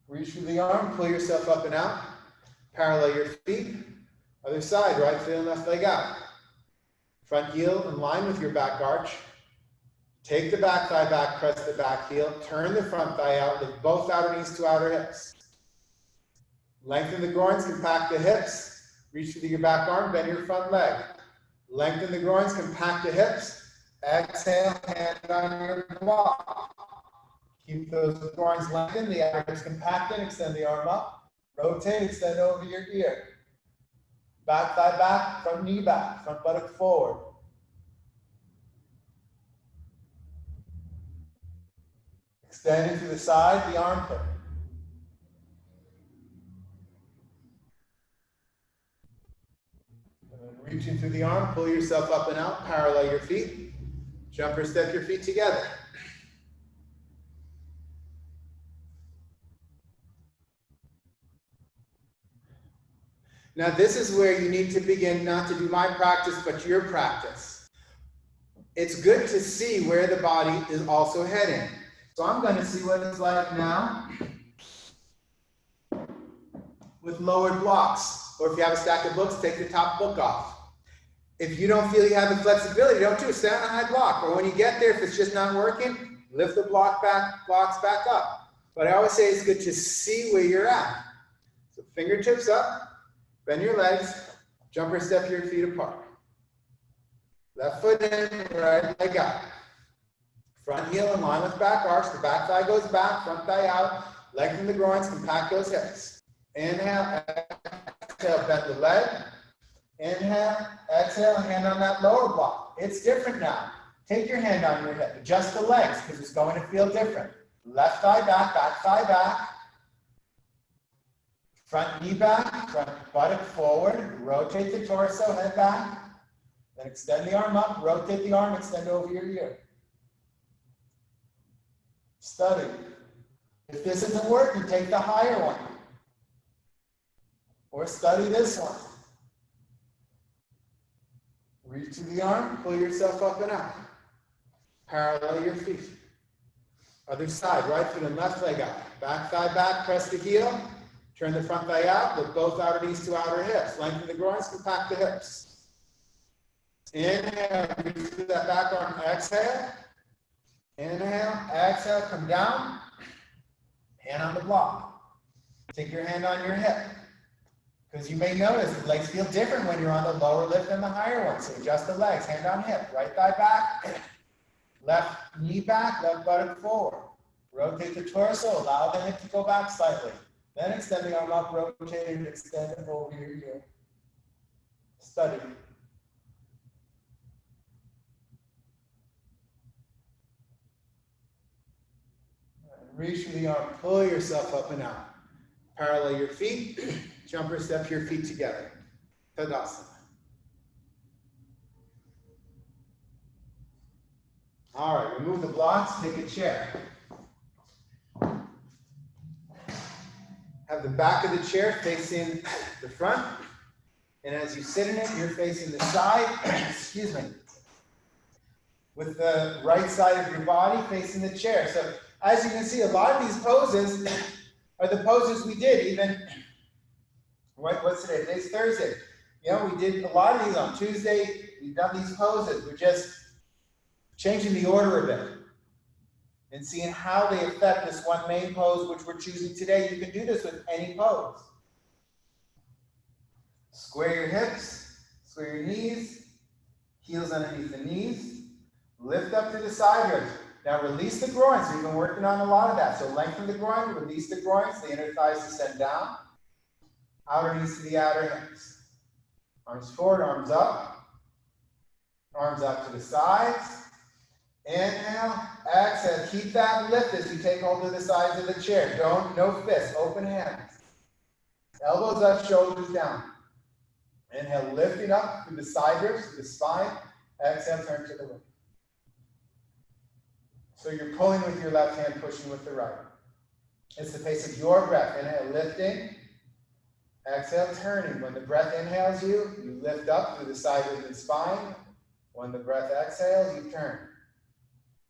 Reach through the arm, pull yourself up and out. Parallel your feet. Other side, right foot and left leg out. Front heel in line with your back arch. Take the back thigh back, press the back heel. Turn the front thigh out, lift both outer knees to outer hips. Lengthen the groins, compact the hips. Reach through your back arm, bend your front leg. Lengthen the groins, compact the hips. Exhale, hand on your block. Keep those groins lengthened, the outer hips compacted, extend the arm up. Rotate, extend over your ear. Back thigh back, front knee back, front buttock forward. Extending to the side, the armpit. And then reaching through the arm, pull yourself up and out, parallel your feet. Jump or step your feet together. Now this is where you need to begin not to do my practice, but your practice. It's good to see where the body is also heading. So I'm going to see what it's like now with lowered blocks. Or if you have a stack of books, take the top book off. If you don't feel you have the flexibility, don't do it. Stay on a high block. Or when you get there, if it's just not working, lift the blocks back up. But I always say it's good to see where you're at. So fingertips up. Bend your legs, jump or step your feet apart. Left foot in, right leg out. Front heel in line with back arch. The back thigh goes back, front thigh out. Lengthen the groins, compact those hips. Inhale, exhale, bend the leg. Inhale, exhale, hand on that lower block. It's different now. Take your hand on your hip. Adjust the legs because it's going to feel different. Left thigh back. Front knee back, front buttock forward, rotate the torso, head back, then extend the arm up, rotate the arm, extend over your ear. Study. If this isn't working, take the higher one. Or study this one. Reach to the arm, pull yourself up and out. Parallel your feet. Other side, right foot and left leg out. Back thigh back, press the heel. Turn the front thigh out, lift both outer knees to outer hips. Lengthen the groins, compact the hips. Inhale, reach through that back arm, exhale. Inhale, exhale, come down. Hand on the block. Take your hand on your hip. Because you may notice the legs feel different when you're on the lower lift than the higher one. So adjust the legs, hand on hip. Right thigh back, left knee back, left buttock forward. Rotate the torso, allow the hip to go back slightly. Then extend the arm up, rotate it, extend it over your ear. Study. Reach through the arm, pull yourself up and out. Parallel your feet, jump or step your feet together. Tadasana. All right, remove the blocks, take a chair. Have the back of the chair facing the front. And as you sit in it, you're facing the side, excuse me, with the right side of your body facing the chair. So as you can see, a lot of these poses are the poses we did even, what's today? Today's Thursday. You know, we did a lot of these on Tuesday. We've done these poses. We're just changing the order a bit and seeing how they affect this one main pose, which we're choosing today. You can do this with any pose. Square your hips, square your knees, heels underneath the knees, lift up to the side ribs. Now release the groins. We've been working on a lot of that. So lengthen the groin, release the groins, the inner thighs descend down, outer knees to the outer hips. Arms forward, arms out to the sides. Inhale, exhale, keep that lift as you take hold of the sides of the chair. No fists, open hands. Elbows up, shoulders down. Inhale, lift it up through the side ribs, the spine. Exhale, turn to the right. So you're pulling with your left hand, pushing with the right. It's the pace of your breath. Inhale, lifting. Exhale, turning. When the breath inhales you, you lift up through the side ribs and spine. When the breath exhales, you turn.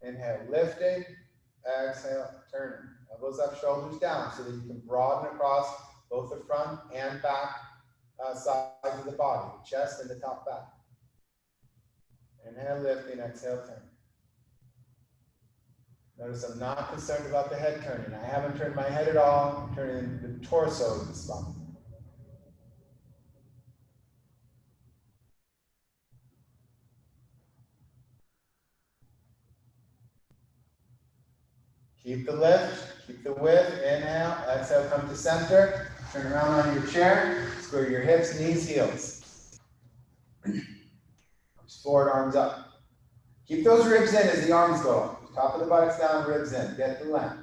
Inhale, lifting. Exhale, turning. Elbows up, shoulders down, so that you can broaden across both the front and back sides of the body, the chest and the top back. Inhale, lifting. Exhale, turning. Notice I'm not concerned about the head turning. I haven't turned my head at all. I'm turning the torso of the spine. Keep the lift, keep the width. Inhale, exhale, come to center. Turn around on your chair. Square your hips, knees, heels. Arms forward, arms up. Keep those ribs in as the arms go up. Top of the buttocks down, ribs in. Get the length.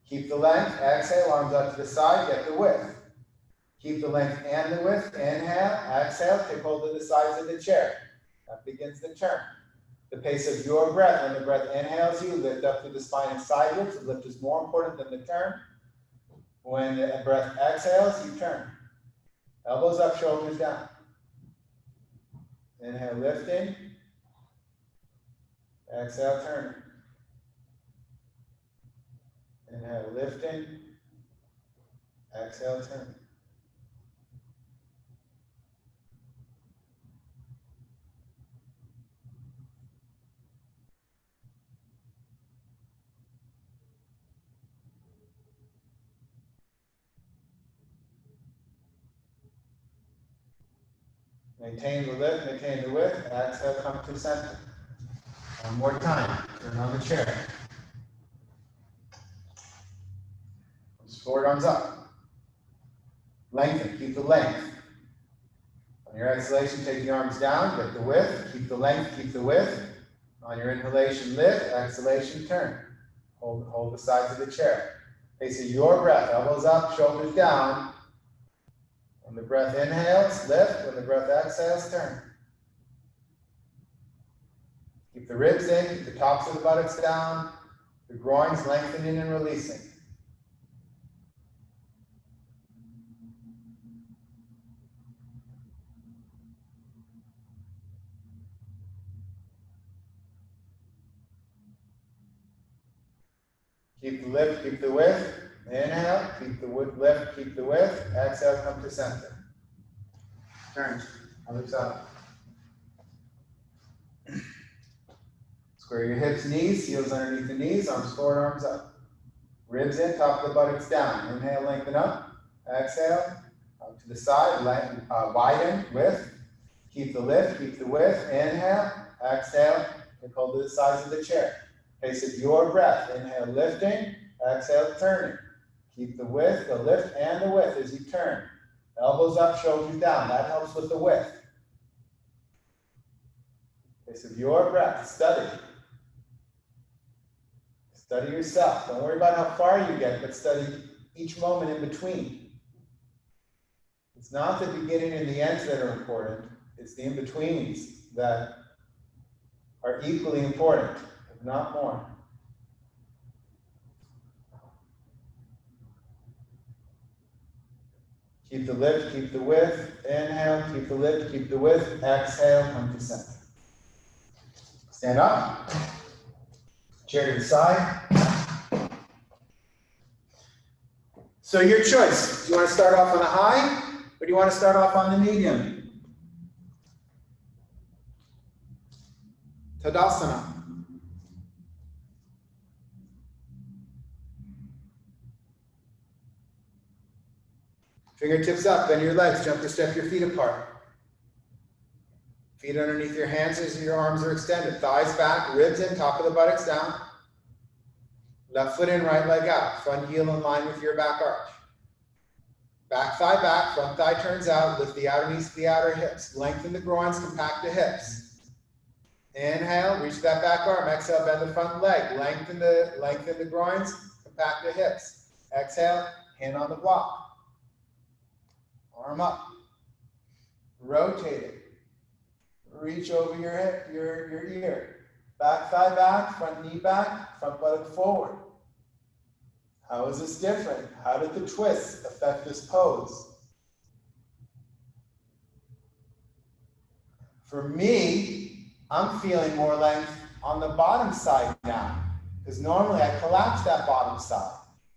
Keep the length. Exhale, arms up to the side. Get the width. Keep the length and the width. Inhale, exhale, take hold of the sides of the chair. That begins the turn. The pace of your breath. When the breath inhales you, lift up through the spine and sideways. The lift is more important than the turn. When the breath exhales, you turn. Elbows up, shoulders down. Inhale, lifting. Exhale, turning. Inhale, lifting. Exhale, turning. Maintain the lift, maintain the width. Exhale, come to center. One more time. Turn on the chair. Forward, arms up. Lengthen, keep the length. On your exhalation, take the arms down, get the width. Keep the length, keep the width. On your inhalation, lift. Exhalation, turn. Hold the sides of the chair. Pace of your breath. Elbows up, shoulders down. When the breath inhales, lift. When the breath exhales, turn. Keep the ribs in, keep the tops of the buttocks down. The groins lengthening and releasing. Keep the lift, keep the width. Inhale, keep the lift, keep the width. Exhale, come to center. Turn, other side. Square your hips, knees, heels underneath the knees, arms forward, arms up. Ribs in, top of the buttocks down. Inhale, lengthen up. Exhale, up to the side, widen, width. Keep the lift, keep the width. Inhale, exhale, take hold of the sides of the chair. Pace of your breath. Inhale, lifting. Exhale, turning. Keep the width, the lift, and the width as you turn. Elbows up, shoulders down. That helps with the width. Pace of your breath. Study. Study yourself. Don't worry about how far you get, but study each moment in between. It's not the beginning and the ends that are important. It's the in-betweens that are equally important, if not more. Keep the lift, keep the width. Inhale, keep the lift, keep the width. Exhale, come to center. Stand up. Chair to the side. So your choice. Do you want to start off on the high, or do you want to start off on the medium? Tadasana. Fingertips up, bend your legs, jump or step your feet apart. Feet underneath your hands as your arms are extended. Thighs back, ribs in, top of the buttocks down. Left foot in, right leg out. Front heel in line with your back arch. Back thigh back, front thigh turns out. Lift the outer knees to the outer hips. Lengthen the groins, compact the hips. Inhale, reach that back arm. Exhale, bend the front leg. Lengthen the groins, compact the hips. Exhale, hand on the block. Arm up. Rotate it. Reach over your hip, your ear. Back thigh back, front knee back, front buttock forward. How is this different? How did the twist affect this pose? For me, I'm feeling more length on the bottom side now, because normally I collapse that bottom side.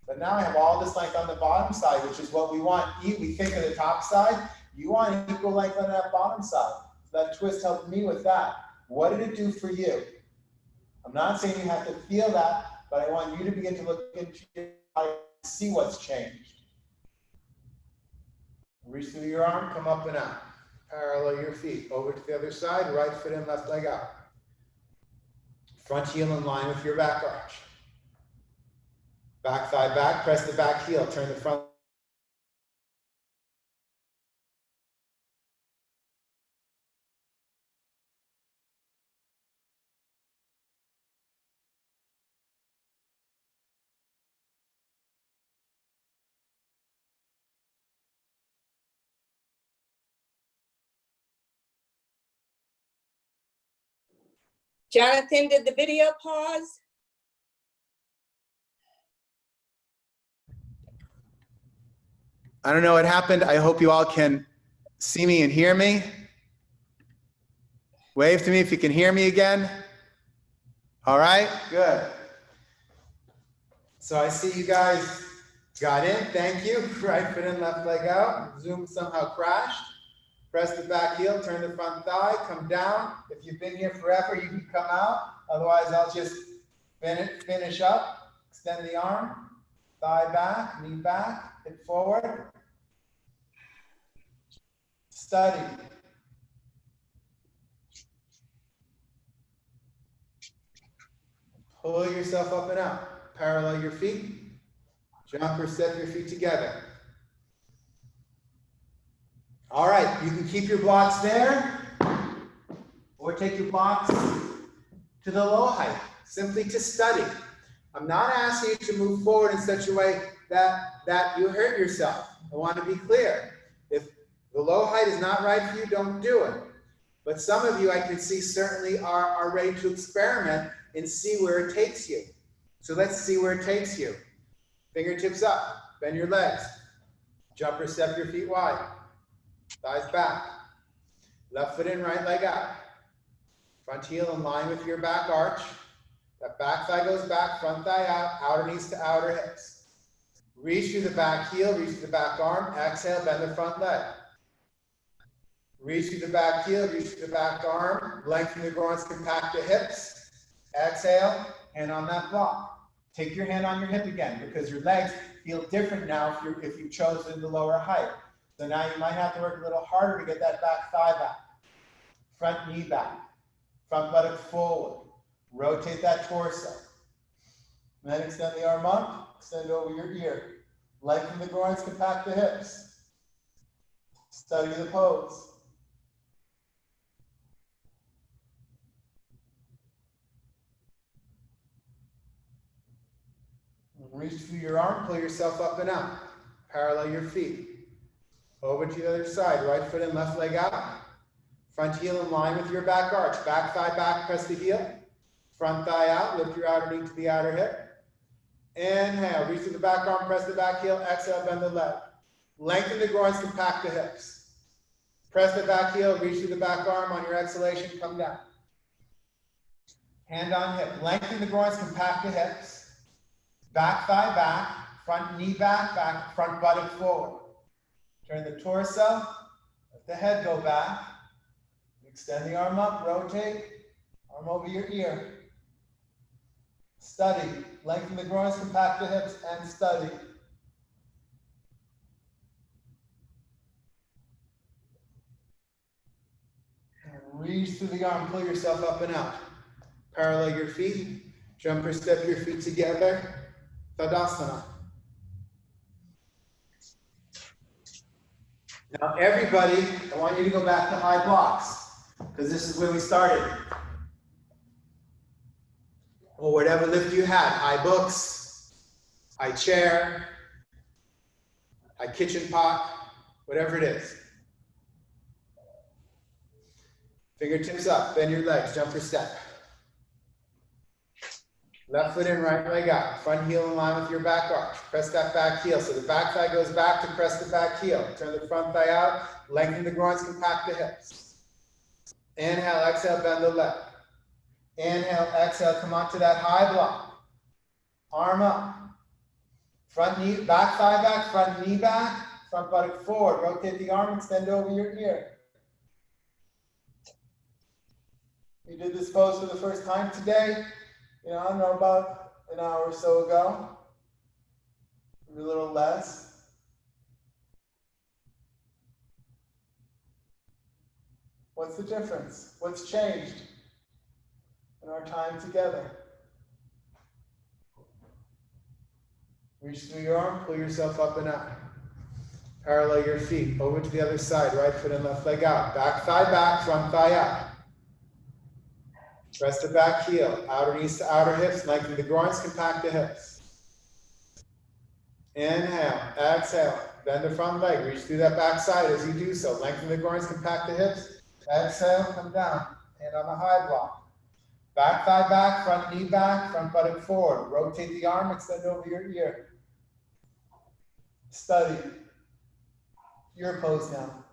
But now I have all this length on the bottom side, which is what we want. We think of the top side. You want equal length on that bottom side. So that twist helped me with that. What did it do for you? I'm not saying you have to feel that, but I want you to begin to look into your body and see what's changed. Reach through your arm, come up and out. Parallel your feet. Over to the other side, right foot in, left leg out. Front heel in line with your back arch. Back thigh back, press the back heel, turn the front Jonathan, did the video pause? I don't know what happened. I hope you all can see me and hear me. Wave to me if you can hear me again. All right, good. So I see you guys got in. Thank you. Right foot in, left leg out. Zoom somehow crashed. Press the back heel, turn the front thigh, come down. If you've been here forever, you can come out. Otherwise, I'll just finish up. Extend the arm, thigh back, knee back, hip forward. Study. Pull yourself up and out. Parallel your feet. Jump or step your feet together. All right, you can keep your blocks there or take your blocks to the low height, simply to study. I'm not asking you to move forward in such a way that you hurt yourself. I want to be clear. If the low height is not right for you, don't do it. But some of you I can see certainly are ready to experiment and see where it takes you. So let's see where it takes you. Fingertips up, bend your legs. Jump or step your feet wide. Thighs back. Left foot in, right leg out. Front heel in line with your back arch. That back thigh goes back, front thigh out, outer knees to outer hips. Reach through the back heel, reach through the back arm. Exhale, bend the front leg. Reach through the back heel, reach through the back arm. Lengthen the groins, compact the hips. Exhale, hand on that block. Take your hand on your hip again because your legs feel different now if you've chosen the lower height. So now you might have to work a little harder to get that back thigh back. Front knee back. Front buttock forward. Rotate that torso. And then extend the arm up, extend over your ear. Lengthen the groins, compact the hips. Study the pose. Reach through your arm, pull yourself up and out. Parallel your feet. Over to the other side, right foot in, left leg out. Front heel in line with your back arch. Back thigh back, press the heel. Front thigh out, lift your outer knee to the outer hip. Inhale, reach through the back arm, press the back heel. Exhale, bend the leg. Lengthen the groins, compact the hips. Press the back heel, reach through the back arm. On your exhalation, come down. Hand on hip. Lengthen the groins, compact the hips. Back thigh back, front knee back, front buttock forward. Turn the torso, let the head go back. Extend the arm up, rotate, arm over your ear. Study, lengthen the groins, compact the hips, and study. And reach through the arm, pull yourself up and out. Parallel your feet, jump or step your feet together. Tadasana. Now everybody, I want you to go back to high blocks because this is where we started. Or whatever lift you had, high books, high chair, high kitchen pot, whatever it is. Fingertips up, bend your legs, jump or step. Left foot in, right leg out. Front heel in line with your back arch. Press that back heel. So the back thigh goes back to press the back heel. Turn the front thigh out. Lengthen the groins, compact the hips. Inhale, exhale, bend the leg. Inhale, exhale, come onto that high block. Arm up. Front knee, back thigh back, front knee back, front buttock forward. Rotate the arm, extend over your ear. You did this pose for the first time today. I don't know, about an hour or so ago, maybe a little less. What's the difference? What's changed in our time together? Reach through your arm, pull yourself up and out. Parallel your feet, over to the other side, right foot and left leg out. Back thigh back, front thigh out. Press the back heel, outer knees to outer hips, lengthen the groins, compact the hips. Inhale, exhale, bend the front leg, reach through that back side as you do so. Lengthen the groins, compact the hips. Exhale, come down, hand on the high block. Back thigh back, front knee back, front buttock forward. Rotate the arm, extend over your ear. Study. Your pose now.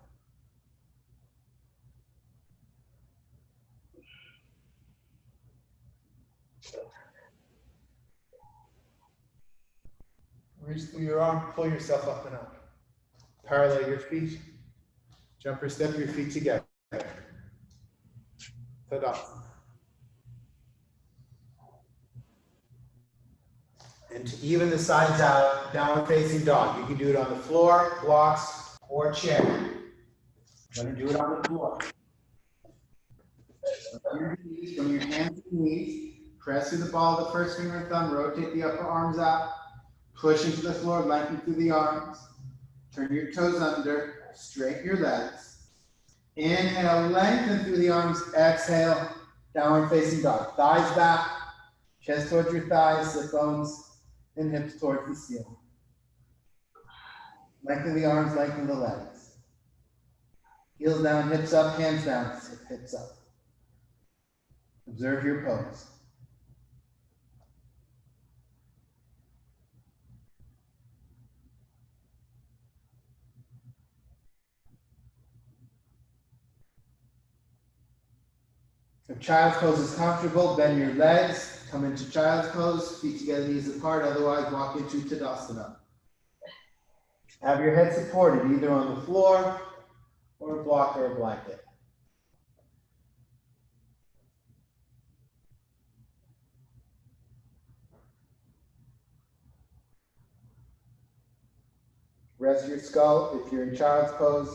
Reach through your arm, pull yourself up and up. Parallel your feet. Jump or step your feet together. Tadasana. And to even the sides out, downward facing dog. You can do it on the floor, blocks, or chair. I'm going to do it on the floor. From your hands to knees, press through the ball of the first finger and thumb, rotate the upper arms out, push into the floor, lengthen through the arms, turn your toes under, straighten your legs. Inhale, lengthen through the arms, exhale, downward facing dog. Thighs back, chest towards your thighs, sit bones and hips towards the ceiling. Lengthen the arms, lengthen the legs. Heels down, hips up, hands down, hips up. Observe your pose. If child's pose is comfortable, bend your legs, come into child's pose, feet together, knees apart, otherwise walk into Tadasana. Have your head supported either on the floor or a block or a blanket. Rest your skull if you're in child's pose.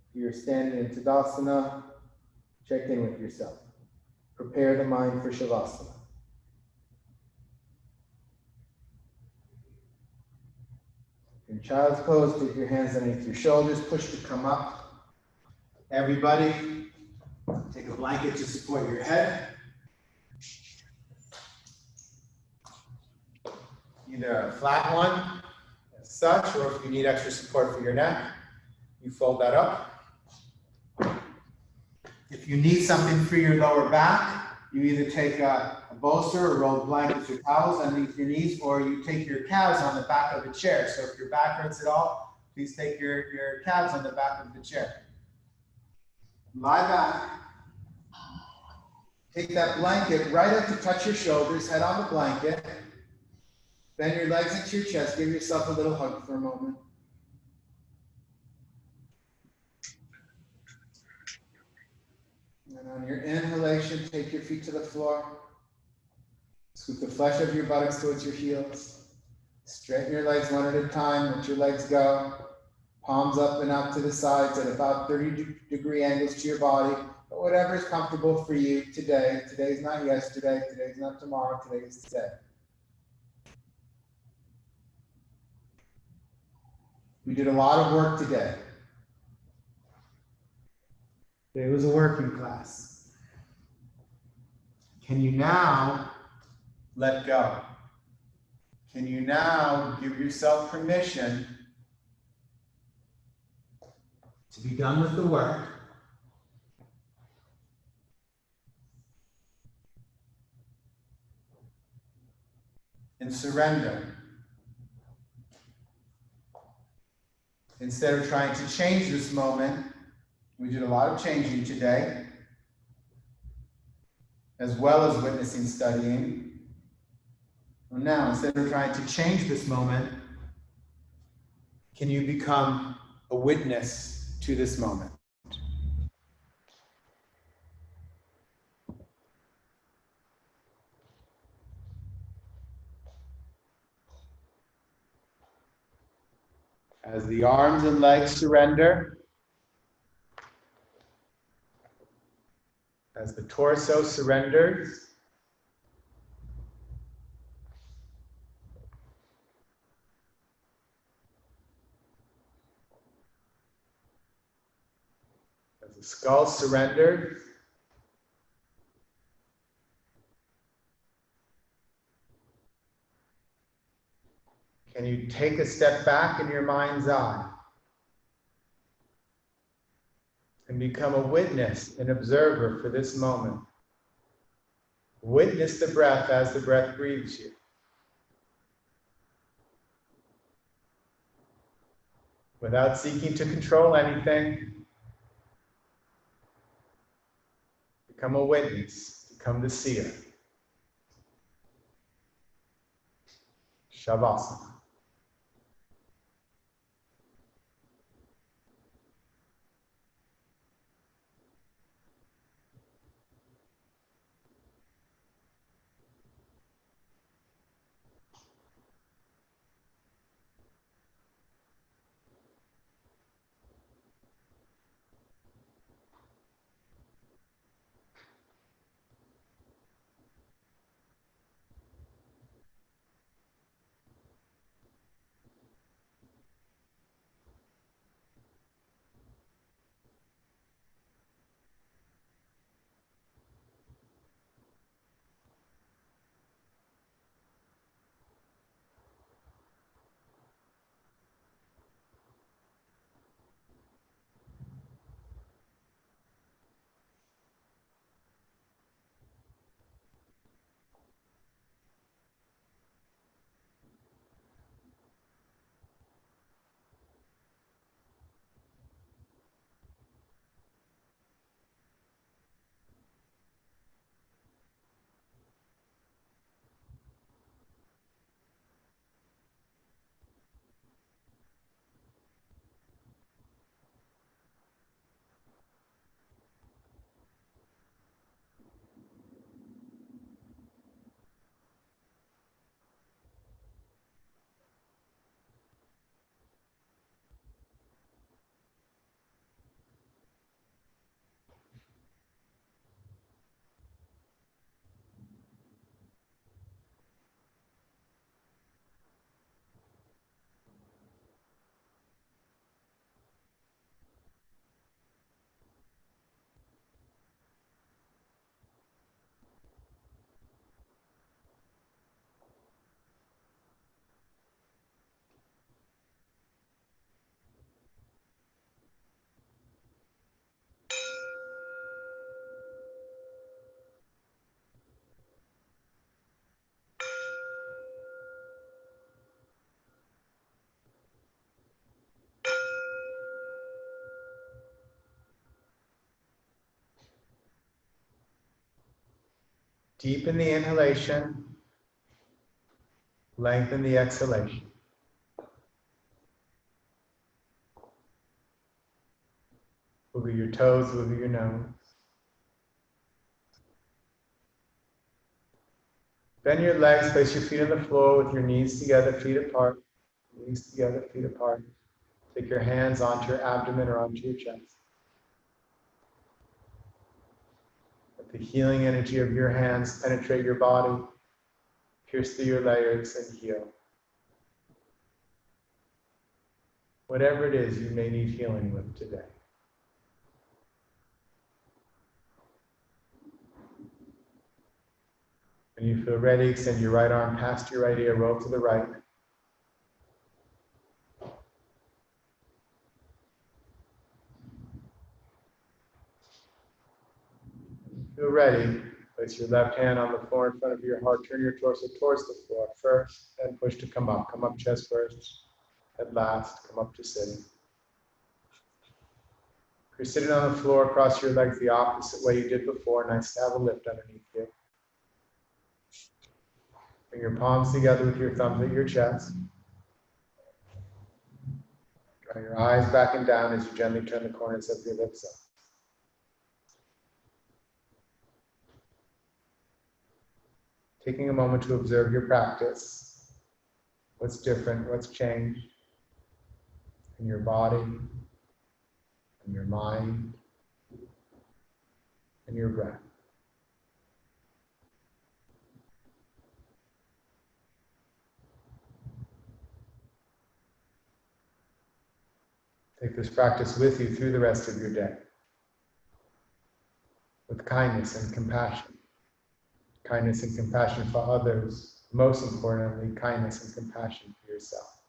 If you're standing in Tadasana, check in with yourself. Prepare the mind for Shavasana. In child's pose, put your hands underneath your shoulders, push to come up. Everybody, take a blanket to support your head. Either a flat one, as such, or if you need extra support for your neck, you fold that up. If you need something for your lower back, you either take a bolster or rolled blankets or towels underneath your knees, or you take your calves on the back of the chair. So if your back hurts at all, please take your calves on the back of the chair. Lie back. Take that blanket right up to touch your shoulders, head on the blanket. Bend your legs into your chest. Give yourself a little hug for a moment. And on your inhalation, take your feet to the floor. Scoop the flesh of your buttocks towards your heels. Straighten your legs one at a time. Let your legs go. Palms up and out to the sides at about 30-degree angles to your body. But whatever is comfortable for you today. Today's not yesterday. Today's not tomorrow. Today is today. We did a lot of work today. Today was a working class. Can you now let go? Can you now give yourself permission to be done with the work? And surrender. Instead of trying to change this moment, we did a lot of changing today, as well as witnessing, studying. Well, now, instead of trying to change this moment, can you become a witness to this moment? As the arms and legs surrender, as the torso surrenders, as the skull surrenders, can you take a step back in your mind's eye and become a witness, an observer for this moment? Witness the breath as the breath breathes you. Without seeking to control anything, become a witness, become the seer. Shavasana. Deepen the inhalation, lengthen the exhalation. Wiggle your toes, wiggle your nose. Bend your legs, place your feet on the floor with your knees together, feet apart. Knees together, feet apart. Take your hands onto your abdomen or onto your chest. Let the healing energy of your hands penetrate your body, pierce through your layers, and heal. Whatever it is you may need healing with today. When you feel ready, extend your right arm past your right ear, roll to the right. Feel ready, place your left hand on the floor in front of your heart, turn your torso towards the floor first, then push to come up. Come up chest first, at last, come up to sitting. If you're sitting on the floor, cross your legs the opposite way you did before. Nice to have a lift underneath you. Bring your palms together with your thumbs at your chest. Draw your eyes back and down as you gently turn the corners of your lips up. Taking a moment to observe your practice. What's different, what's changed in your body, in your mind, and your breath. Take this practice with you through the rest of your day, with kindness and compassion. Kindness and compassion for others, most importantly, kindness and compassion for yourself.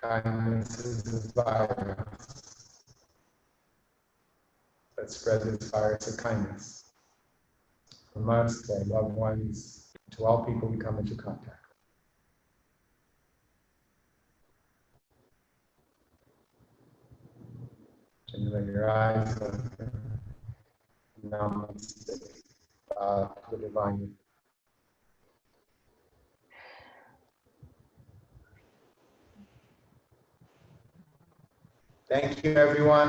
Kindness is a virus. Let's spread this virus of kindness from us to our loved ones, to all people we come into contact. And you let your eyes open. Namaste. To the divine. Thank you, everyone.